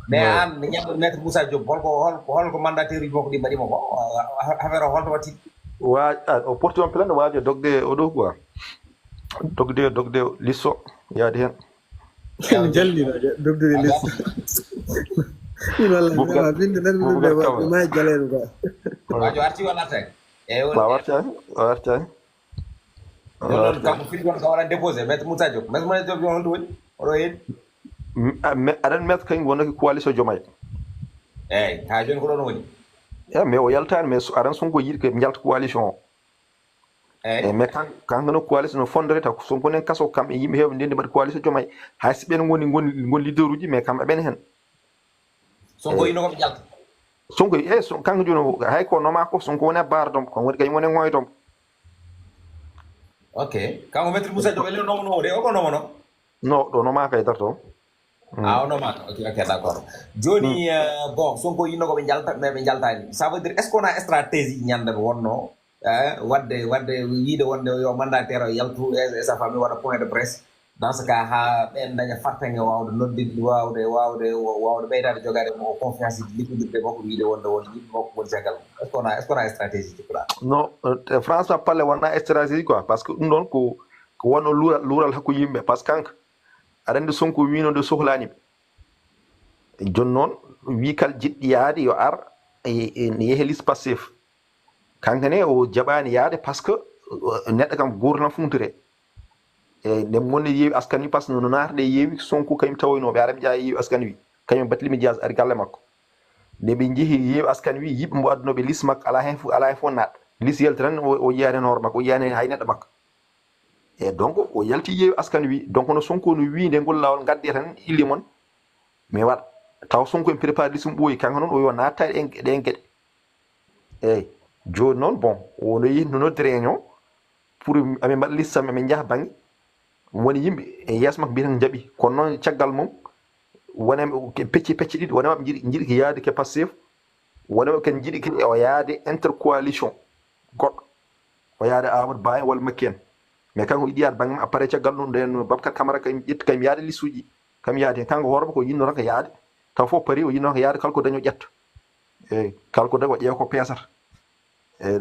mais an nyam maître Moussa Diop holko mandataire boko di bari mako affaire holto wati wa o porti on plan waaje dogde o do quoi dogde lisso yaade hen jallina dogde lisso wala binde nan be ma jalen ko waajo arti wala tek warta non kam fi gon ko wala déposer maître Moussa Diop yon woni odo yen adan maître kany wona ko coalition jomay ha jon ko don woni mais o yaltan mais adan sonko yidi ke jalta coalition mais kan no coalition no fondere ta sonko nen kaso kam e yimbe heew ndende bad coalition jomay hay siben gon leaderuji mais kam ben hen sonko yino ko jalta sonko kan jono hay ko no ma ko sonko wona bardom ko woni kay wona ngoydom. Ok. Quand on met Moussa Diop, il est non, non, non, ma kay darto. Non, ok, d'accord. Johnny, bon, son ko yino ko be jalta ça veut dire est-ce qu'on a stratégie nyande wonno wadde wiide wonde yo mandataire yaltu et sa famille wada point de presse dans ce cas ha ben daña fartange wawde noddi wawde beydade jogade mo confiance liquidirde mako wiide wonde won yimbe mako won jagal est-ce qu'on a stratégie là non France a parlé wona stratégie quoi parce que dum don ko wono lural hakku yimbe parce que kank arande sonko wino de sohlani jon non wi kal jiddi yaade yo ar e yehelis passif kankane o jabani yaade parce que nedda kam gurna funtire ne monni yewi askani pas no narde yewi sonko kayim tawoyno be arabe jaa yewi askani wi kayim batlimi diaz ar galle makko de be jihi yewi askani wi yibbe mo adno be lis mak ala hen fu nat lis yeltran o yiyane hor makko o yiyane hay nedda makko donc o yalti yewi askani wi donc no sonko no wi de gol lawol gadde tan illi mon mais wat taw sonko en prépare lisum boyi kan non o yo nata en gede jo non bon o no yi no réunion pour amen bad lista men jaha bangi woni yimbe e yasmak bi tan jabi ko non ciagal mum wona pecci didi wona jidi ki yaade ke passif wona ken jidi ki o yaade intercoalition god o yaade Amadou Ba wal Makken mais kanko idi yaade bangam après ciagal non den Babkar Camara kay jet kay yaade lisuji kam yaade kanko horba ko yinno ran ka yaade taw fo pari o yinno ka yaade kalko daño jetto kalko dago ƴeew ko pesata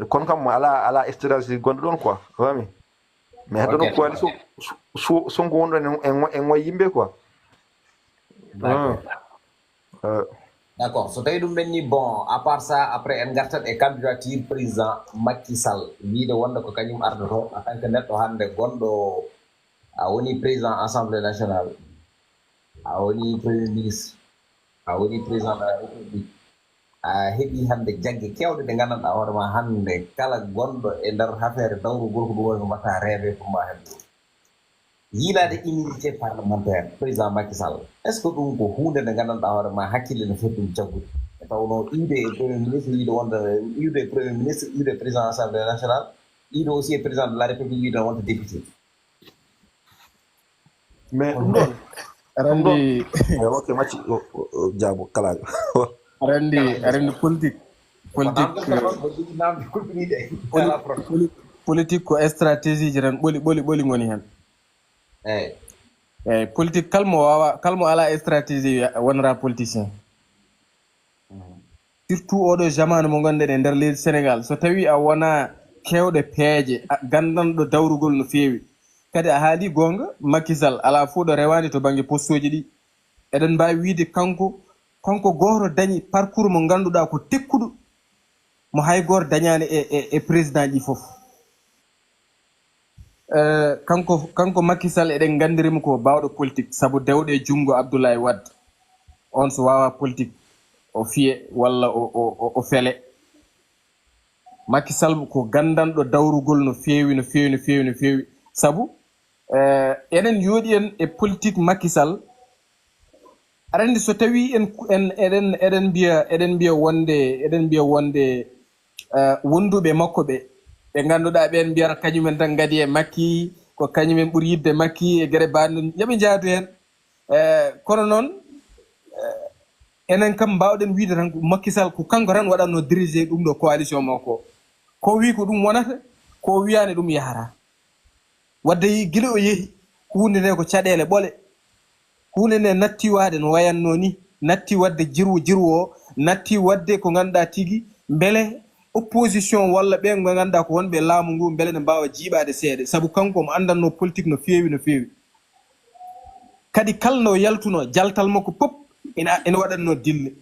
kon kam ala stratégie gondo don quoi fami mais dono coalition sonko wondo en way yimbe quoi D'accord. So tawi ɗum ɓenni bon à part ça après en gartat e candidature président Macky Sall wiide wonde ko kañum ardoto en tant que neɗɗo hannde gonɗo a woni président assemblée nationale a woni premier ministre a woni président de la république a heɓi hannde jagge kewɗe ɗe nganndanɗaa hoore ma hannde kala gonɗo e nder affaire dawrugol ko ɗum woni ko mbatta rêvé pour ma heɓde yiilade immunité parlementaire président Macky Sall est ce que ɗum ko hunde nde nganndanɗaa hoore ma hakkille no foti ɗum jaggude e tawno iwde e premier ministre wiide wonde iwde e premier ministre iwde président assemblée nationale iwde aussi e président de la république wiide wonde député mais ɗum ɗon Arandi ok macci jaabo kalajo arandi politique namde kulɓiniɗe ala problème politique ko stratégie ji tan ɓoli ngoni hen. eyyi politique kalmo ala stratégie wonra politicien. Surtout oɗo jamanu mo gonɗen e nder leydi Sénégal so tawi a wona kewɗe peeje gandanɗo dawrugol no feewi kadi a haali gonga Macky Sall ala fuu ɗo rewani to banggue postoji ɗi eɗen mbawi wiide kanko goto dañi parcours mo ganduɗa ko tekkuɗo mo hay goto dañani e président ji foof. kanko Macky Sall eɗen gandirimo ko bawɗo politique saabu dewɗe jungo Abdoulaye Wade on so wawa politique o fiye walla o fele. Macky Sall ko gandanɗo dawrugol no feewi saabu enen yooɗi en e politique Macky Sall aɗa andi so tawi eɗen mbiya wonde wonduɓe makko ɓe ganduɗa ɓen mbiyata kañumen tan gadi e Macky ko kañumen ɓuuri yidde Macky e gueɗe banɗum yooɓe jaadu hen kono noon enen kam mbawɗen wiide tan Macky Sall ko kanko tan waɗatno dirigé ɗum ɗo coalition makko ko wi ko ɗum wonata ko wiyani ɗum yahata wadde guila o yeehi hunde nde ko caɗele ɓole hunde nde natti wade no wayanno ni natti wadde jirwu o natti wadde ko ganduɗa tigui beele opposition walla ɓe ɓe ganduɗa ko wonɓe laamu ngu beele ne mbawa jiiɓade seeɗa saabu kanko mo andanno politique no feewi kadi kalno yaltuno jaltal makko pop ina waɗanno dille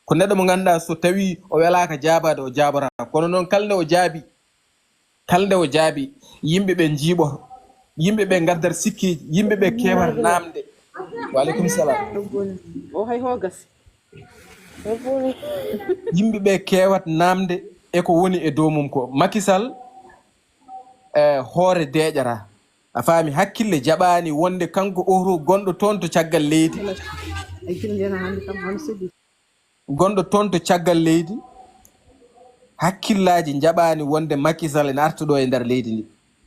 ko neɗɗo mo ganduɗa so tawi o welaka jaabade o jaabata kono noon kalde o jaabi yimɓeɓe jiiɓoto yimɓeɓe gaddata sikkeji yimɓeɓe kewata namde waleykum salam o hay hogas yimɓeɓe kewat namde eko woni e dow mum ko Macky Sall hoore deƴara a faami hakkille jaɓani wonde kanko oto gonɗo toon to caggal leydi hakkillaji jaɓani wonde Macky Sall ene artuɗo e nder leydi ndi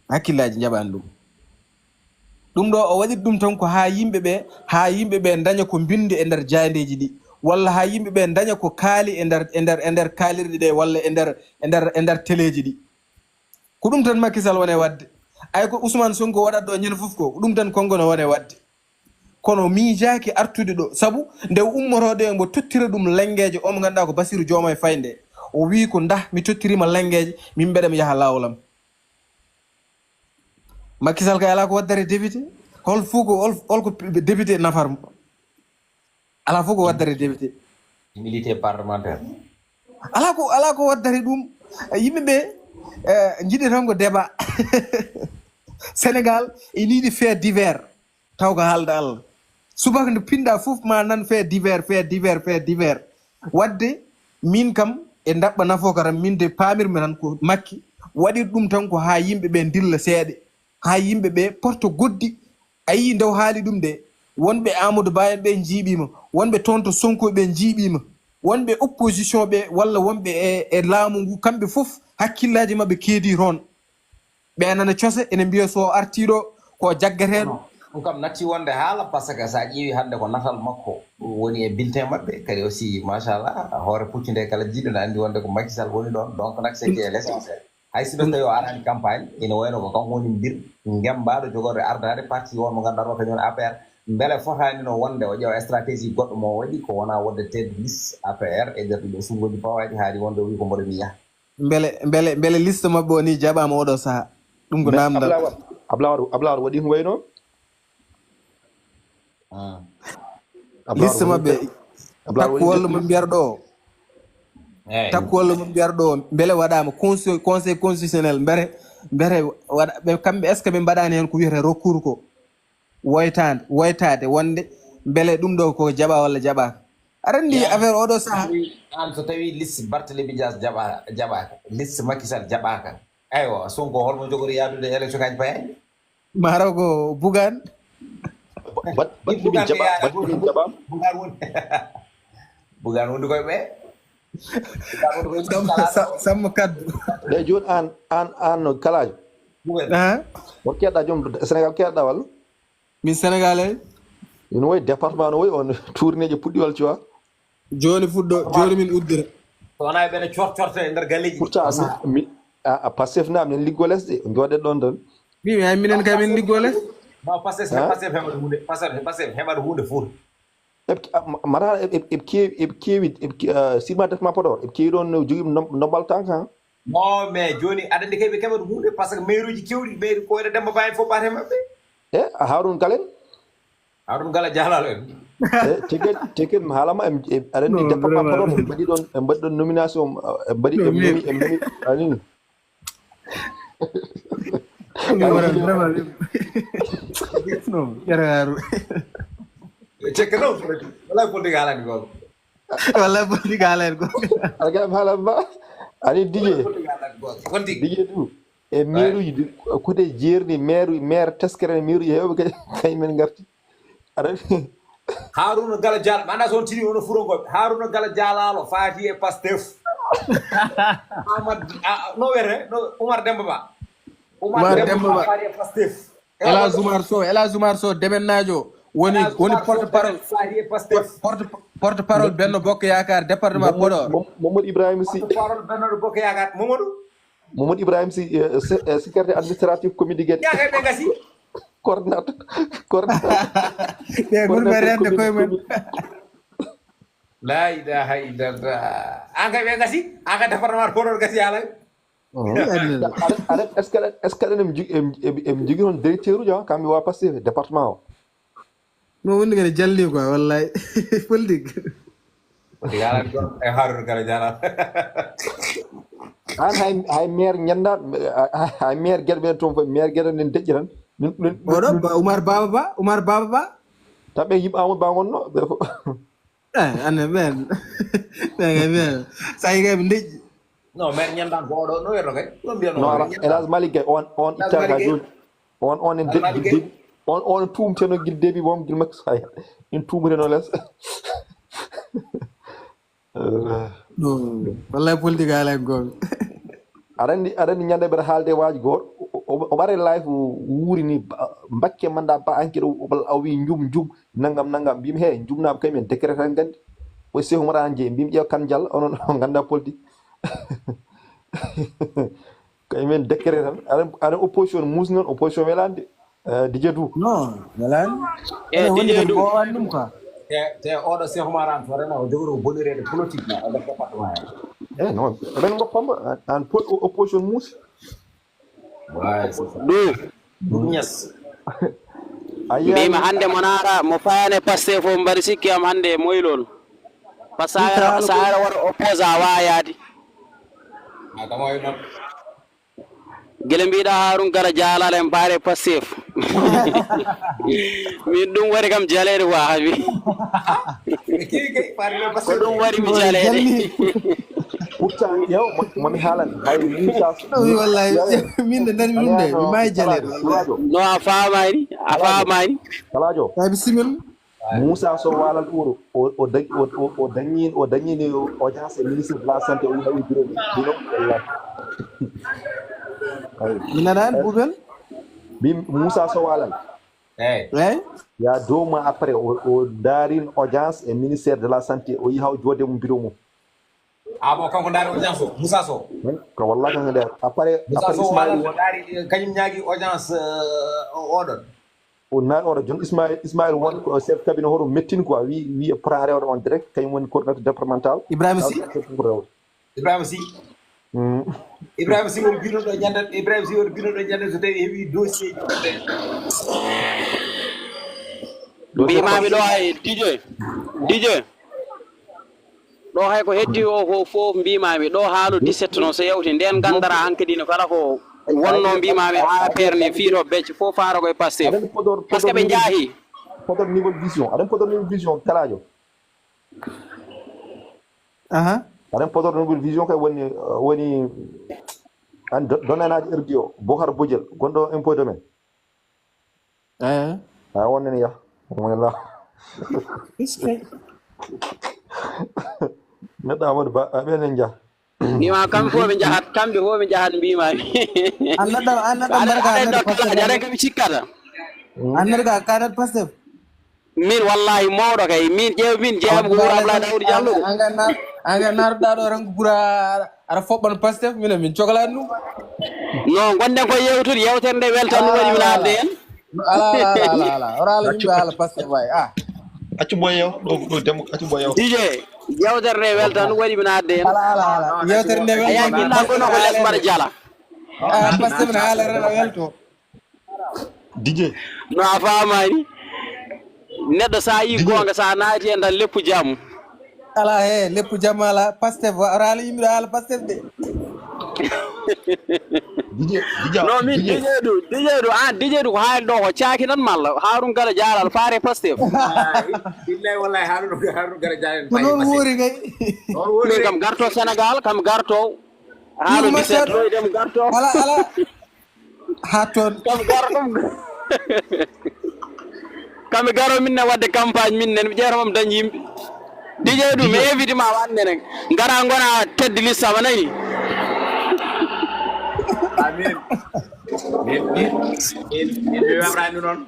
hakkillaji jaɓani ɗum ɗo o waɗi ɗum tan ko ha yimɓeɓe daña ko binde e nder jaandeji ɗi walla ha yimɓeɓe daña ko kaali e nder kaalirɗi ɗe walla e nder téléji ɗi ko ɗum tan Macky Sall wone wadde ay ko Ousmane Sonko waɗat ɗo ñande foof ko ɗum tan kongo no wone wadde kono miijaki artude ɗo saabu nde ummotode mbo tottira ɗum lengueje omo ganduɗa ko Bassirou Diomaye Faye nde o wi ko mi tottirima lengueje min mbeɗami yaaha lawolam Macky Sall kay ala ko waddare député holko député nafarmo ala fof ko waddare député immunité parlementaire ala ko waddare ɗum yimɓeɓe jiɗi tan ko débat Sénégal e yiiɗi fait divers taw ko haalda Allah subaka nde pinɗa fof ma nan fait divers wadde min kam e dabɓa nafo karam min de pamirmi tan ko Macky waɗi ɗum tan ko ha yimɓeɓe dilla seeɗe ha yimɓeɓe porto goddi a yii ndew haali ɗum de wonɓe Amadou Ba en ɓe jiiɓima wonɓe toon to Sonko ɓe jiiɓima wonɓe opposition ɓe walla wonɓe e laamu ngu kamɓe fof hakkillaji mabɓe keedi toon ɓe nana cose ene mbiya so artiɗo ko jaggateɗo ɗum kam natti wonde haala par ce que sa ƴeewi hannde ko natal makko woni e bulletin maɓɓe kadi aussi machallah hoore puccu nde kala jiiɗo ne anndi wonde ko Macky Sall woni ɗon donc nak c'est que l'essentiel hay si ɗum tawi o arani campagne ina wayno ko kanko woni mbir ngembaɗo jogorde ardade parti won mo ganduɗa kañum woni APR beele fotani no wonde o ƴeewa stratégie goɗɗo mo waɗi ko wona wonde tête liste APR e nder ɗiɗo sungoji pawaji haali wonde o wi ko mboɗo mi yaha beele liste mabɓe o ni jaɓama oɗo saaha ɗum ko namdal Ablaye waɗi ko wayno liste mabɓe takku walla mo mbiyarɗo takku walla mo mbiyarɗo beele waɗama conseil constitutionnel mbere waɗa ɓe kamɓe est ce que ɓe mbaɗani hen ko wiyete recours ko woytade wonde beele ɗum ɗo ko jaɓa walla jaɓaka aɗa andi affaire oɗo saaha an so tawi liste Barthélémy Dias jaɓaka liste Macky Sall jaɓaka aywa Sonko holmo jogori yadude élection kaji payaji maraw ko Bougane Bougane wondi koye ɓe sammo kaddu e joni an kalajo on keɗɗa joom Sénégal keɗɗa walla min Sénégal e ina woyi département no woyi on tournéje puɗɗi walla cuwa joni fuɗɗo joni min uddira so wona ɓene corte e nder galleji pourtant Pastef nam nen liggo lesɗe jooɗen ɗon tan mimi hay minen kay min liggo les non Pastef heɓata hunde Pastef heɓata hunde fof mata eɓe keewi sirma département Podor eɓe keewi ɗon jogui nombal tan kan non mais joni aɗa andi kay ɓe keɓata hunde par ce que maire uji kewɗi ɓeyde koyɗe Demba Ba en fof ɓaate maɓɓe e Haroun Galen Haroun Gala jalalo en teket mi haalama aɗa andi département Podor en mbaɗi ɗon nomination en mbaɗi anini non ƴeraru cekka non wala politique haalani goto walla politique haalani goto aga mi haalama ba ani Dj ɗum e maire uji côté jeerni maire teskere maire uji hewɓe kay men garti aɗa Harouna Gala Dial manda so on tini ono furongoɓe Harouna Gala Dialalo faati e Pastef Amadou no wiyete no Oumar Demba Ba Oumar Demba Ba faati e Pastef Ela Zoumar Sow demennajo woni porte parole Benno Bokk Yaakaar département Podor Mamadou Ibrahima Sy porte parole Benno Bokk Yaakaar Mamadou Ibrahima Sy secrétaire administratif comité Guédé ɓe gasi coordinateur ɓe ɓurɓe rende koye men la ilaha illallah an kay ɓe gasi an ka département Podor gasi alay aɗa est ce que aɗen eɓe jogui toon directeur uji kamɓe wa Pastef département o no woni kene jalli quoi wallay politique alani gon e Harouna Gala Dialal an hay maire ñanda hay maire Guédé ɓen toon fof maire Guédé nen deƴƴi tan oɗo Oumar Baba Ba taɓe yimɓe Amadou Ba gonno ane ɓen ɓen sa yi kay ɓe deƴƴi non maire ñandan ko oɗo no wiyetno kay ɗum mbiyano non Elhadji Malick Gueye on ittaka joni on en deɓi on tumteno guil début mom guil makko saya in tumreno less wallahi politique ala gomi aɗa andi ñande mbeɗa haalde waaji goto o ɓare live wuuri ni mbakke manda ba enquête o wi jum naggam mbimi he jumnaɓe kaymen décret tan gandi o Cheikh Oumar Anne Dieng mbimi ƴeew kan diallo onon o ganda politique kaymen décret tan aɗa opposition musni noon opposition welande Dj Dou non welani woni ko ɓowan ɗum quoi te oɗo Cheikh Oumar Anne vraiment o jogori ko bonirede politique ma e nder département he non eɓen goppamba an opposition muusi ɗum ñas mbima hande mo naara mo fayane Pastef fof mbaɗi sikki am hande moylol par ce que sa ara waɗa oppose a wayade adama noon guila mbiɗa Harouna Gala Dialal en mbaare Pastef min ɗum waɗi kam jalede quoi habi ko ɗum waɗi mi jalede pourtant yew momi haalan hay Moussa wi wallahi min de darmi ɗum de mi mayi jalede no a famani kalajo ay bisimilla Moussa Sow walal ɓuuro o dañini audience e ministre de la santé o yiɗawi bureau ɗino mi nanani ɓuuɓel mi Moussa Sow walal eyyi ya 2 mois après o daarin audience e ministère de la santé o yi haw joode mum bureau mum bon kanko daari audience o Moussa Sow ko wallahi kanko nder après Ismaïl o daari kañum ñaagui audience oɗon o naari oɗo jon Ismaïl won ko chef cabinet hoto mettini quoi wi para rewde on direct kañum woni coordinateur départemental Ibrahima Sy Ibrahima Sy woni binoɗo ñande Ibrahima Sy woni binoɗo ñande so tawi heeɓi dossier mbimami ɗo hay DJ ɗo hay ko heddi o ko fof mbimami ɗo haalu 17 no so yewti nden gandara hankadi no kala ko wonno mbimami APR ne fiito becce fof faara koye Pastef par ce que ɓe jaahi podor niveau vision aɗen podor niveau vision kalajo aɗen podor niveau vision kay woni an donenaji RD o Bokar Bodiel gonɗo impôt domaine a wonnen ya wonela neɗɗo Amadou Ba aɓenen jah nima kamɓe fof ɓe jahat kamɓe fof ɓe jahat mbimami aɗen kami cikkata annerga kadat Pastef min wallahi mawɗo kay min jeeyami ko wuro Abdoulaye Daouda Diallo anga naruɗa ɗo ranko ɓuura aɗa foɓɓan Pastef minen min cohlani ɗum non gonɗen koye yewtude yewtere nde weltan ɗum waɗi min arde hen ala ora ala yimɓe ala Pastef way accu boyew ɗo demo accu boyew DJ yewtere nde weltan ɗum waɗi min arde hen ala yewtere nde aya jinɗa kono ko less mbaɗa jala Pastef ne haala rena welto DJ no a famani neɗɗo sa yi gonga sa naati hen tan leppu jaam ala he leppu jaam ala Pastef ora ala yimɓe ala Pastef de non min DJ ɗu ko haali ɗo ko caaki tan malla Harouna Gala Dialal faare Pastef billahi wallahi Harouna Gala Dialal ko noon woori kay min kam garto Sénégal kam garto haalo 17 ɗoydem garto ala ha toon kamɓe garo min ne wadde campagne min nen ɓe ƴeetamam dañi yimɓe DJ ɗum mi invite ma wande nen gara gona tedde liste sama nani amin min webrani noon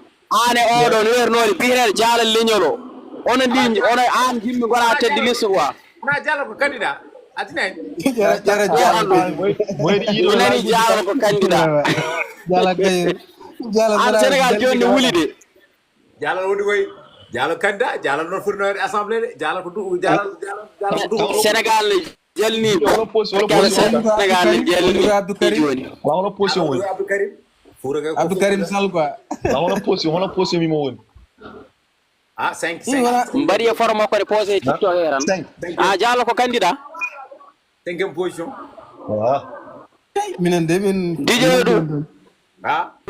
ane oɗon wernode biyeteɗo Dialal leñol o ono ndi ono an jimmi gona tedde liste quoi na Dialal ko candidat atinani mi nani Dialal ko candidat an Sénégal joni ne wuuli de Dialal woni koy Dialal candidat Dialal noon foti nawde assemblée de Dialal ko Dialal ko Sénégal ne jalni Sénégal ne jalni joni wala position woni Abdou Karim Sall quoi wala position mi mo woni 5 mbaɗi e forme makko de posé TikTok e tan Dialal ko candidat 5e position minen de min DJ ɗum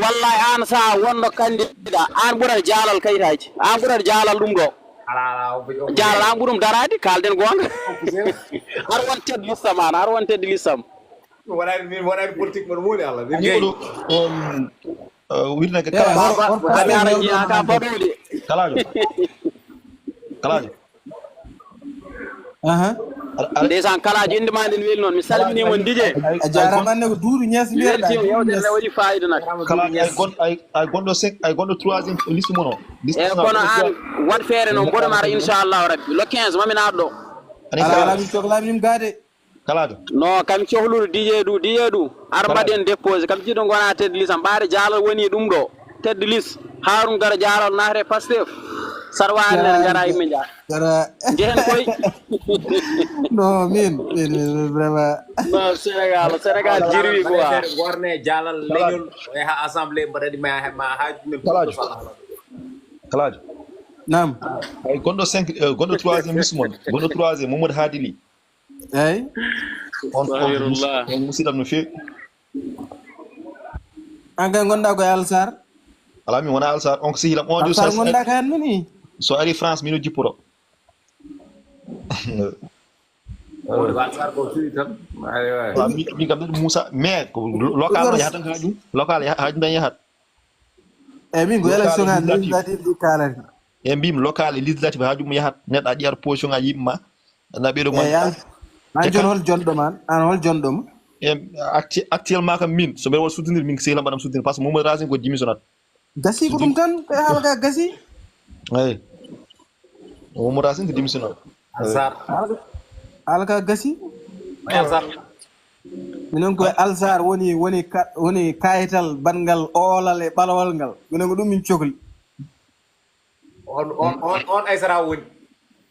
wallahi an sa wonno candidat an ɓuurata Dialal kayitaji an ɓuurata Dialal ɗum ɗo Dialal an ɓuurum darade kalden gonga har won tedde lista man har won tedde listam min waɗani politique mono muuli Allah min jeyi wirnake kala jiya ka baɗude kalajo ndeysan kalajo inde ma nden weeli noon mi salminimon DJ a jarama anne ko duudu ñes mbiyeɗa yewtere nde waɗi fayida nak ay gonɗo troisiéme liste mono e kono an wat feere noon mboɗomara inchallahu rabbi le 15 mamin aɗo ɗo ala min cohlami ɗum gaade kalajo non kam cohluɗo DJ ɗu ar mbaɗen déposé kam jiɗo gona tedde liste am ɓaade Dialal woni ɗum ɗo tedde liste Harouna Gala Dialal naate Pastef saɗa wawi nen gara yimɓe jaa jehen koy non min vraiment non Sénégal jirwi quoi gorne Dialal leñol e ha assemblée mbaɗaɗi ma haaju men kalajo nam ay gonɗo troisiéme liste mon gonɗo troisiéme Mamadou Hadili eyyi on musidɗam no fewi an kay gonɗa koye Alsar ala min wona Alsar on ko sihilam on Alsar gonɗa ka henno ni so ari France mino jipporo min kam ɗeɗo Moussa mais local no yahatan haajum local haajum tan yahat eyyi min ko élection ngaji législative ɗi kalani e mbimi local e législative haajum yahat neɗɗo a ƴiyata position ngaji yimɓe ma anda ɓeɗo ma an joni hol jonɗo man an hol jonɗoma actuellement kam min so mbeɗa waɗa soutenir min ko sehlam mbaɗam soutenir par ce que Mamadou Racine ko démissionnat gasi ko ɗum tan koye haala ka gasi eyi Mamadou Racine ko démissionnat haala ka gasi minen koye Alsar woni kayital bangal oolal e ɓalawal ngal minen ko ɗum min cohli on Aissata woni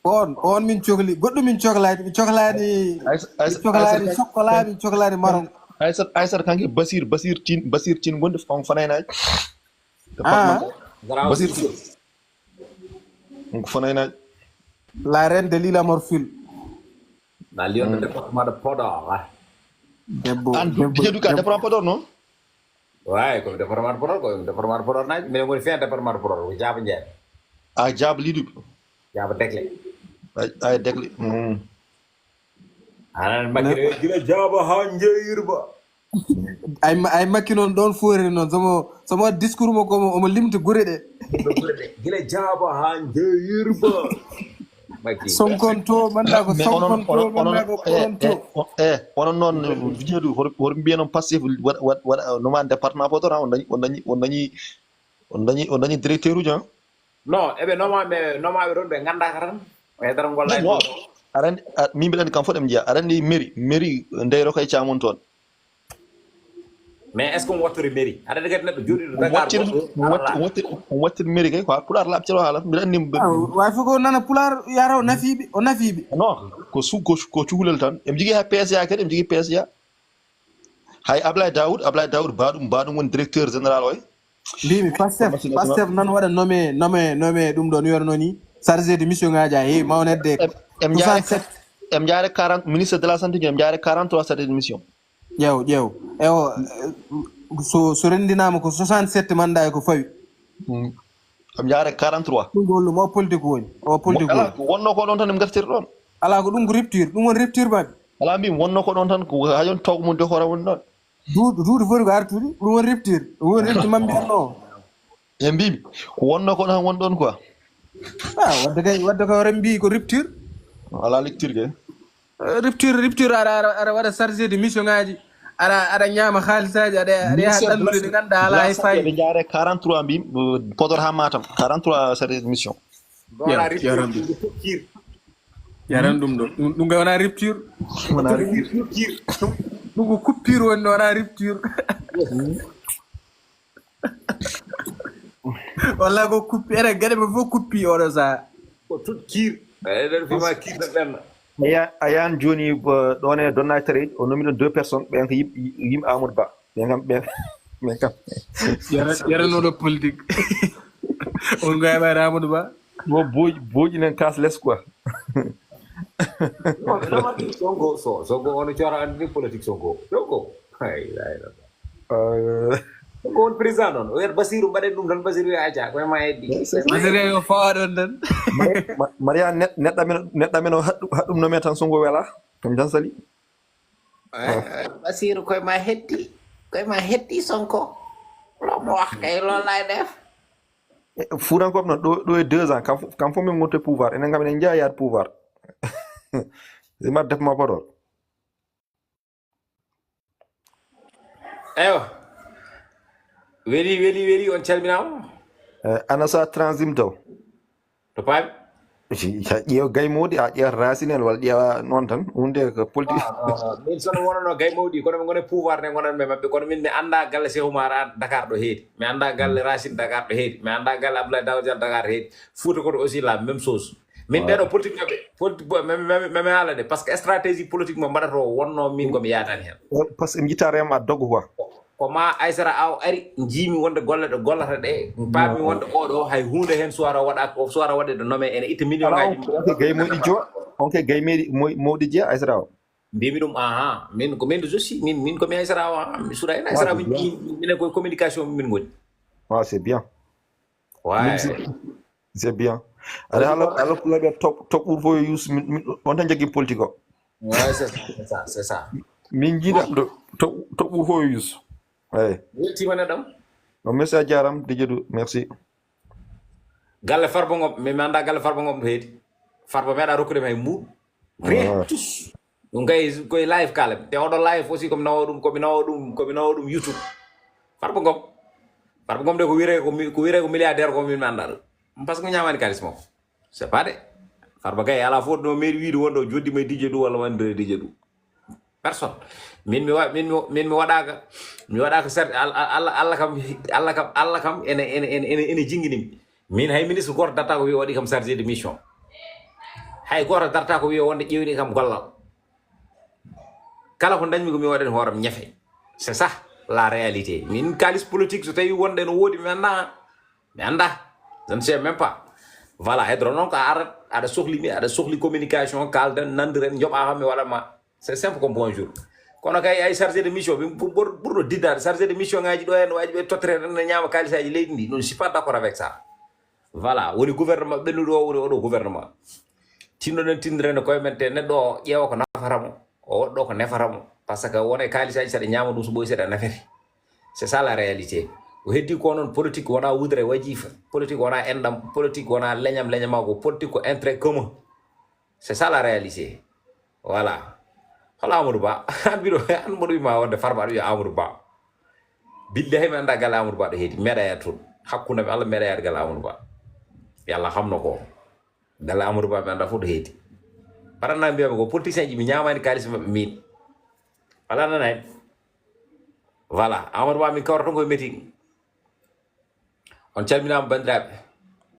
on min cohli goɗɗo min cohlani mi cohlani chocolat min cohlani marron Aissata kanke Basir Tine gonɗo on fanaynaji Basir Tine on ko fanaynaji la reine de l'île Morphil na Lyon département de Podor debbo an debbo DJ du ka département Podor non way ko département de Podor naaj mais mo fin département de Podor ko jaaba ndiaye a jab lidu jaaba dekle ay dekli anan makire gila jaaba ha njeyirba ay makki noon ɗon foore noon somo discours mo komo omo limta gure ɗe gila jaaba ha njeyirba sonkonto manda ko sonkonto manda ko koronto onon noon jeedu hor mbiye noon passif waɗa noma département Podor on dañi directeur uji han non eɓe nomaɓe ɗon ɓe gandaka tan e dara golla arandi min mbiɗa andi kam fof ɗem jeeya aɗa andi mairie ndeyro koye camum toon mais est ce que mo wattori mairie aɗa kadi neɗɗo jooɗiɗo Dakar on wattiri mairie kay ko pulaar laaɓciro haala mbiɗa andi way fof ko nana pulaar yara o nafiɓe non ko cukalel tan eɓe jogui ha PSA kadi eɓe jogui PSA hay Ablaye Daoud baɗum woni directeur général oy mbimi Pastef nan waɗa nommé ɗum ɗo no wiyanno ni chargé de mission ngaji a heewi mawnedde 67 em jaare 40 ministre de la santé em jaare 43 chargé de mission ƴeew ewo so rendinama ko 67 manda e ko fawi em jaare 43 ɗum gollum o politique woni wonno ko ɗon tan em gartiri ɗon ala ko ɗum ko rupture ɗum woni rupture maɓe ala mbimi wonno ko ɗon tan ko hajon tawko mum defora woni ɗon duuɗi foti ko artude ɗum woni rupture mambiyanno e mbimi ko wonno ko ɗon woni ɗon quoi wadde kay oren mbi ko rupture ala lecture kay rupture aɗa waɗa chargé de mission ngaji aɗa ñaama haalisaji aɗa yaha ɗandude ɗi ganduɗa ala hay fayi ɓe jaare 43 mbimi Podor ha Matam 43 chargé de mission yaran ɗum ɗo ɗum kay wona rupture ɗum ko coupure woni wona rupture walla ko kuppi ene gueɗe ɓe fof kuppi oɗo saha ko tout kiir eɗen fima kiirɗo ɓenna a yan joni ɗon e Donna Trade o nomi ɗon 2 personnes ɓen ko yimɓe Amadou Ba ɓen kam yaranoɗo politique on goya ɓayde Amadou Ba mo booji nen kas less quoi Sonko ono cora andi politique Sonko ko won président noon o wiyata Basirou mbaɗen ɗum tan Basirou aca koye ma heddi Basirou yo fawa ɗon tan Maria neɗɗo men o haɗɗum nome tan Sonko wela ɗum tan sali Basirou koye ma heddi Sonko lomo wax kay loolu lay def fuurankoɓe noon ɗo e 2 ans kam fof min gonte pouvoir enen kam enen jeeya yaade pouvoir ima defma Podor eywa weeli on calminama ana sa transim taw to paami ƴeew gaymodi a ƴeewata racinel walla ƴeewa noon tan hunde ko politique min sono wonano gaymowɗi kono mi gone pouvoir ne gonanɓe maɓɓe kono min mi anda galle Cheikh Oumar an Dakar ɗo heedi mi anda galle Racine Dakar ɗo heedi mi anda galle Abdoulaye Daouda Diallo Dakar heedi Fouta koto aussi la même chose min ɓeɗo politique maɓɓe mami haala de par ce que stratégie politique mo mbaɗata o wonno min komi yatani hen par ce que mi jitta rema doggo quoi ko ma Aissata Aw ari jiimi wonde golle ɗo gollata ɗe paami wonde oɗo hay hunde hen suwara waɗe ɗo nommé ene itta million ngaji onke gaymoɗi jowa onke gaymeɗi mawɗi jeeya Aissata Aw mbimi ɗum min ko min aussi min komi Aissata Aw mi suura hen Aissata Aw minen koye communication min goni c'est bien ouais c'est bien aɗa haala pulaɓe top ɓuur fof yo yus on tan jaggi politique o ouais c'est ça min jiiɗa top ɓuur fof yo yus eyi weltimane ɗam o merci a jaram Didiou merci galle Farba Ngom mi anda galle Farba Ngom ɗo heedi Farba meeɗa rokkudema hay muɗum rien tous ɗum kay koye live kalem te oɗo live aussi komi nawa ɗum YouTube Farba Ngom de ko wiyete ko milliardaire ko min mi anda ɗum par ce que mi ñamani kalis makko c'est pas de Farba kay ala fof no meeɗi wiide wonɗo joddima e Didiou walla wandire Didiou personne min mi waɗaka certes Allah kam ene jingginimi min hay ministre goto darta ko wi waɗi kam chargé de mission hay goto darta ko wi wonde ƴewni kam gollal kala ko dañmi ko mi waɗani hooram ñefe c'est ça la réalité min kalis politique so tawi wonde no woodi mi anda je ne sais même pas voilà hedro non ko arat ada sohli communication kalden nandiren joba xamé wala ma c'est simple comme bonjour kono kay ay chargé de mission bi burdo didar chargé de mission ngaji do en waji be totre na nyama kalisaji leydi ndi non je suis pas d'accord avec ça voilà woni gouvernement bendu do woni odo gouvernement tinno den tindrene koy mente neddo ƴeewa ko nafaramo o woddo ko nefaramo parce que wona kalisaji sada nyama dum so boy sada nafati c'est ça la réalité o heddi ko non politique wona wudre wajifa politique wona endam politique wona leñam ko politique ko intérêt commun c'est ça la réalité voilà hala Amadou Ba an bido an modu ma wonde farba do Amadou Ba billahi mi anda gal Amadou Ba do heddi médaille tout hakkuna Allah médaille gal Amadou Ba yalla xamna ko gal Amadou Ba mi anda fu do heddi parana mbiya ko politicien ji mi nyamani kalis mabbe min wala nanay voilà Amadou Ba mi kawrata ko meeting on calminama bandiraɓe